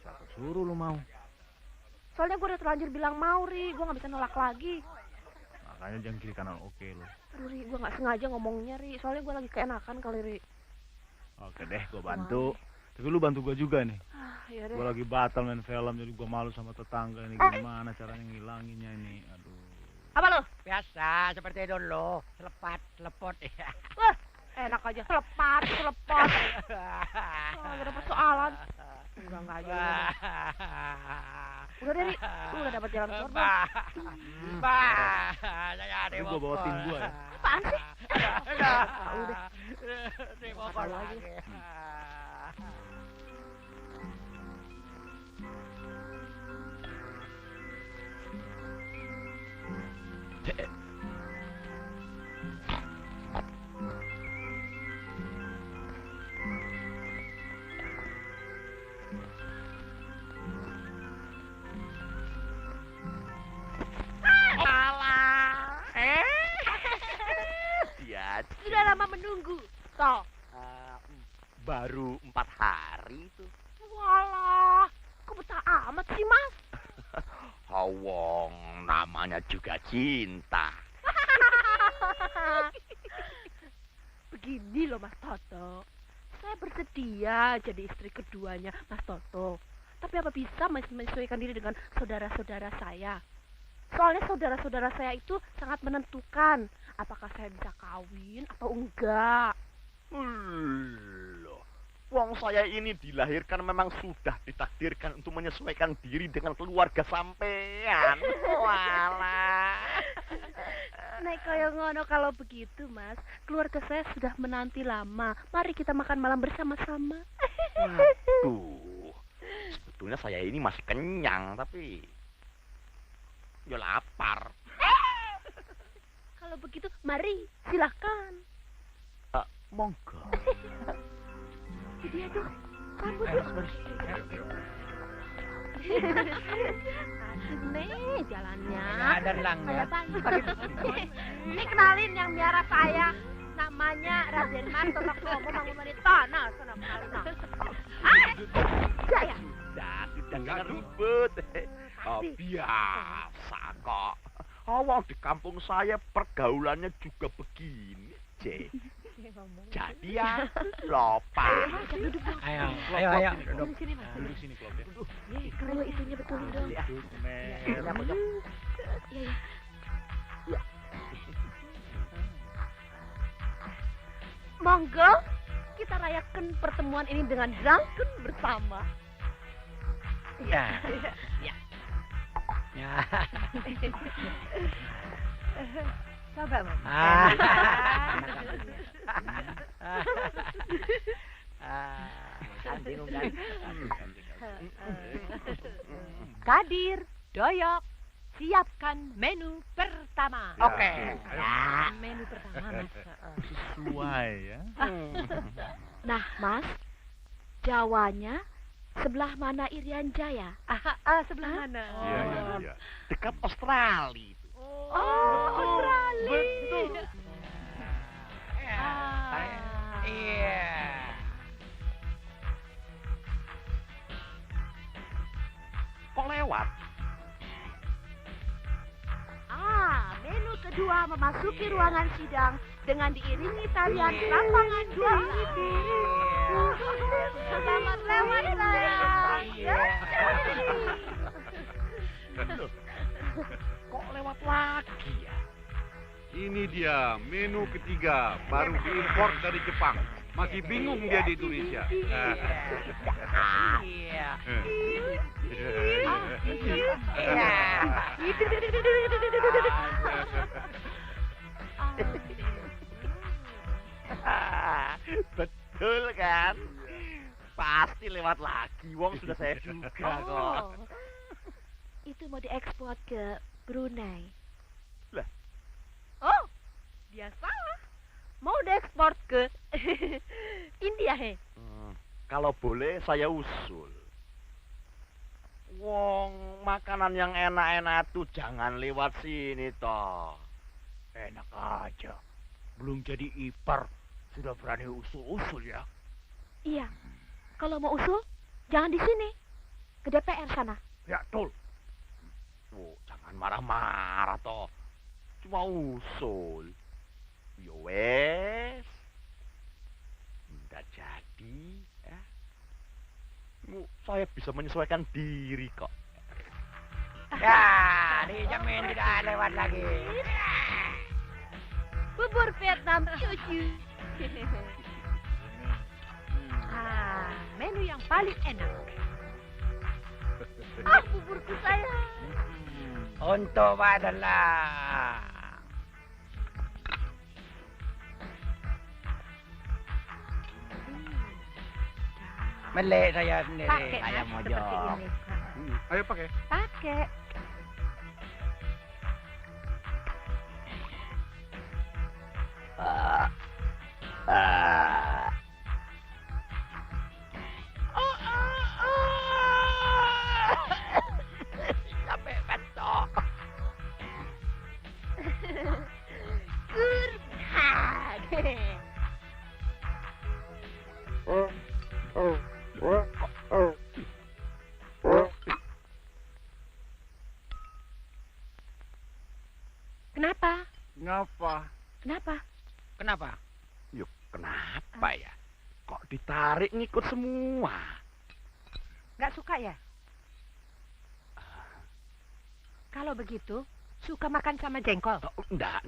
Siapa suruh lu mau? Soalnya gua udah terlanjur bilang mau, Ri. Gua gak bisa nolak lagi. Makanya jangan kiri kanan oke lu. Aduh, Ri, gua gak sengaja ngomongnya, Ri. Soalnya gua lagi keenakan kali, Ri. Oke deh, gua bantu. Tapi lu bantu gua juga nih. Iya deh. Gua lagi batal main film, jadi gua malu sama tetangga ini. Gimana caranya ngilanginnya ini? Aduh. Apa lu? Biasa seperti dulu. Selepat, selepot. Wah, enak aja. Selepat. Oh, ada persoalan. Enggak aja. Udah deh, Ri. Lu udah dapat jalan keluar belum? Saya ada Tapi gua bawa tim gua ya. Apaan sih? Udah. Apa lagi? Ya, Sudah lama menunggu. Toh. baru 4 hari itu. Walah, kok betah amat sih, Mas? Hawong, namanya juga cinta. Begini loh, Mas Toto. Saya bersedia jadi istri keduanya Mas Toto. Tapi apa bisa menyesuaikan diri dengan saudara-saudara saya? Soalnya saudara-saudara saya itu sangat menentukan apakah saya bisa kawin atau enggak. Loh, wong saya ini dilahirkan memang sudah ditakdirkan untuk menyesuaikan diri dengan keluarga sampean. Walah. Nek kaya ngono kalau begitu, Mas. Keluarga saya sudah menanti lama. Mari kita makan malam bersama-sama. Tuh, sebetulnya saya ini masih kenyang, tapi ya lapar. Kalau begitu, mari silahkan. Monggo. Dia tuh, kamu tuh. Asik nih jalannya. Ada langnya. Ini kenalin yang biara saya. Namanya Raden Marto Taksomo Mangun Wanita. Nah, sana kenalin. Jaya. Sudah, jangan ribut. Oh, biasa kok. Awang di kampung saya pergaulannya juga begini, C. Jadi ya, lopa. Ayo. Duduk sini, Mas. Duduk sini, Klop, ya. Iya, kalau itunya betulin dong. Duduk, Mer. Iya. Monggo, kita rayakan pertemuan ini dengan drunken bersama. Ya. Ya. Coba, Mas. Bingung kan? Kadir, Doyok, siapkan menu pertama. Oke. Ya, menu pertama, Mas. Sesuai, ya. Nah, Mas, Jawanya sebelah mana Irian Jaya? Sebelah mana? Iya. Dekat Australia itu. Oh, Australia. Betul. Iya. Kok lewat? Menu kedua memasuki ruangan sidang dengan diiringi tarian lapangan dua. Selamat lewat, sayang. Loh, kok lewat lagi ya? Ini dia menu ketiga, baru diimpor dari Jepang. Masih bingung dia di Indonesia. Iya. Betul kan? Pasti lewat lagi, wong sudah saya duga kok. Itu mau diekspor ke Brunei. Lah. Oh, dia salah. Mau diekspor ke India, he. Kalau boleh saya usul. Wong makanan yang enak-enak tuh jangan lewat sini toh. Enak aja. Belum jadi ipar, sudah berani usul-usul ya. Iya. Kalau mau usul, jangan di sini. Ke DPR sana. Ya, tol. Oh, jangan marah-marah toh. Cuma usul. Yo wes. Nggak jadi, ya. Saya bisa menyesuaikan diri kok. Ya, dijamin tidak lewat lagi. Bubur Vietnam cucu. Menu yang paling enak. Buburku sayang. Untuk adalah melek saya sendiri. Pakai, Saya Mas, mau seperti jawab. ini. Ayo pakai. Pakai. Sampai betok. Kenapa? Ngapa? Kenapa? Kenapa? Yuk, kenapa ya? Kok ditarik ngikut semua? Nggak suka ya? Kalau begitu, suka makan sama jengkol. Oh, enggak.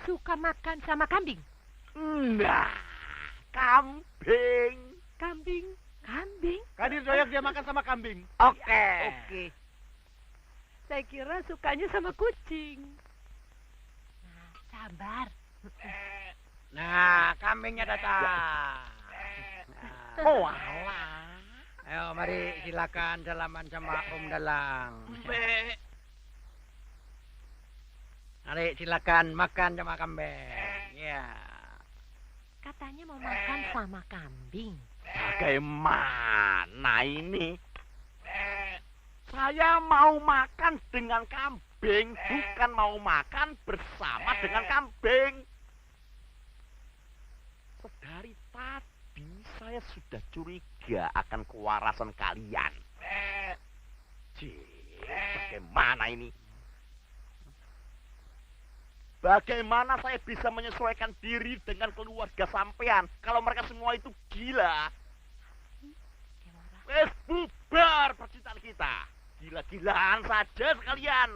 Suka makan sama kambing. Enggak. Kambing. Kambing. Kadir Doyok dia makan sama kambing. Oke. Saya kira sukanya sama kucing. Nah, sabar. Nah, kambingnya datang. Oh, alah. Ayo, mari silakan salaman sama Om Dalang. Mari silakan makan sama kambing. Ya. Katanya mau makan sama kambing. Bagaimana ini? Saya mau makan dengan kambing, bukan mau makan bersama dengan kambing. Dari tadi Saya sudah curiga akan kewarasan kalian. Bagaimana ini? Bagaimana saya bisa menyesuaikan diri dengan keluarga sampean kalau mereka semua itu gila? Wes bubar percintaan kita. Gila-gilaan saja sekalian.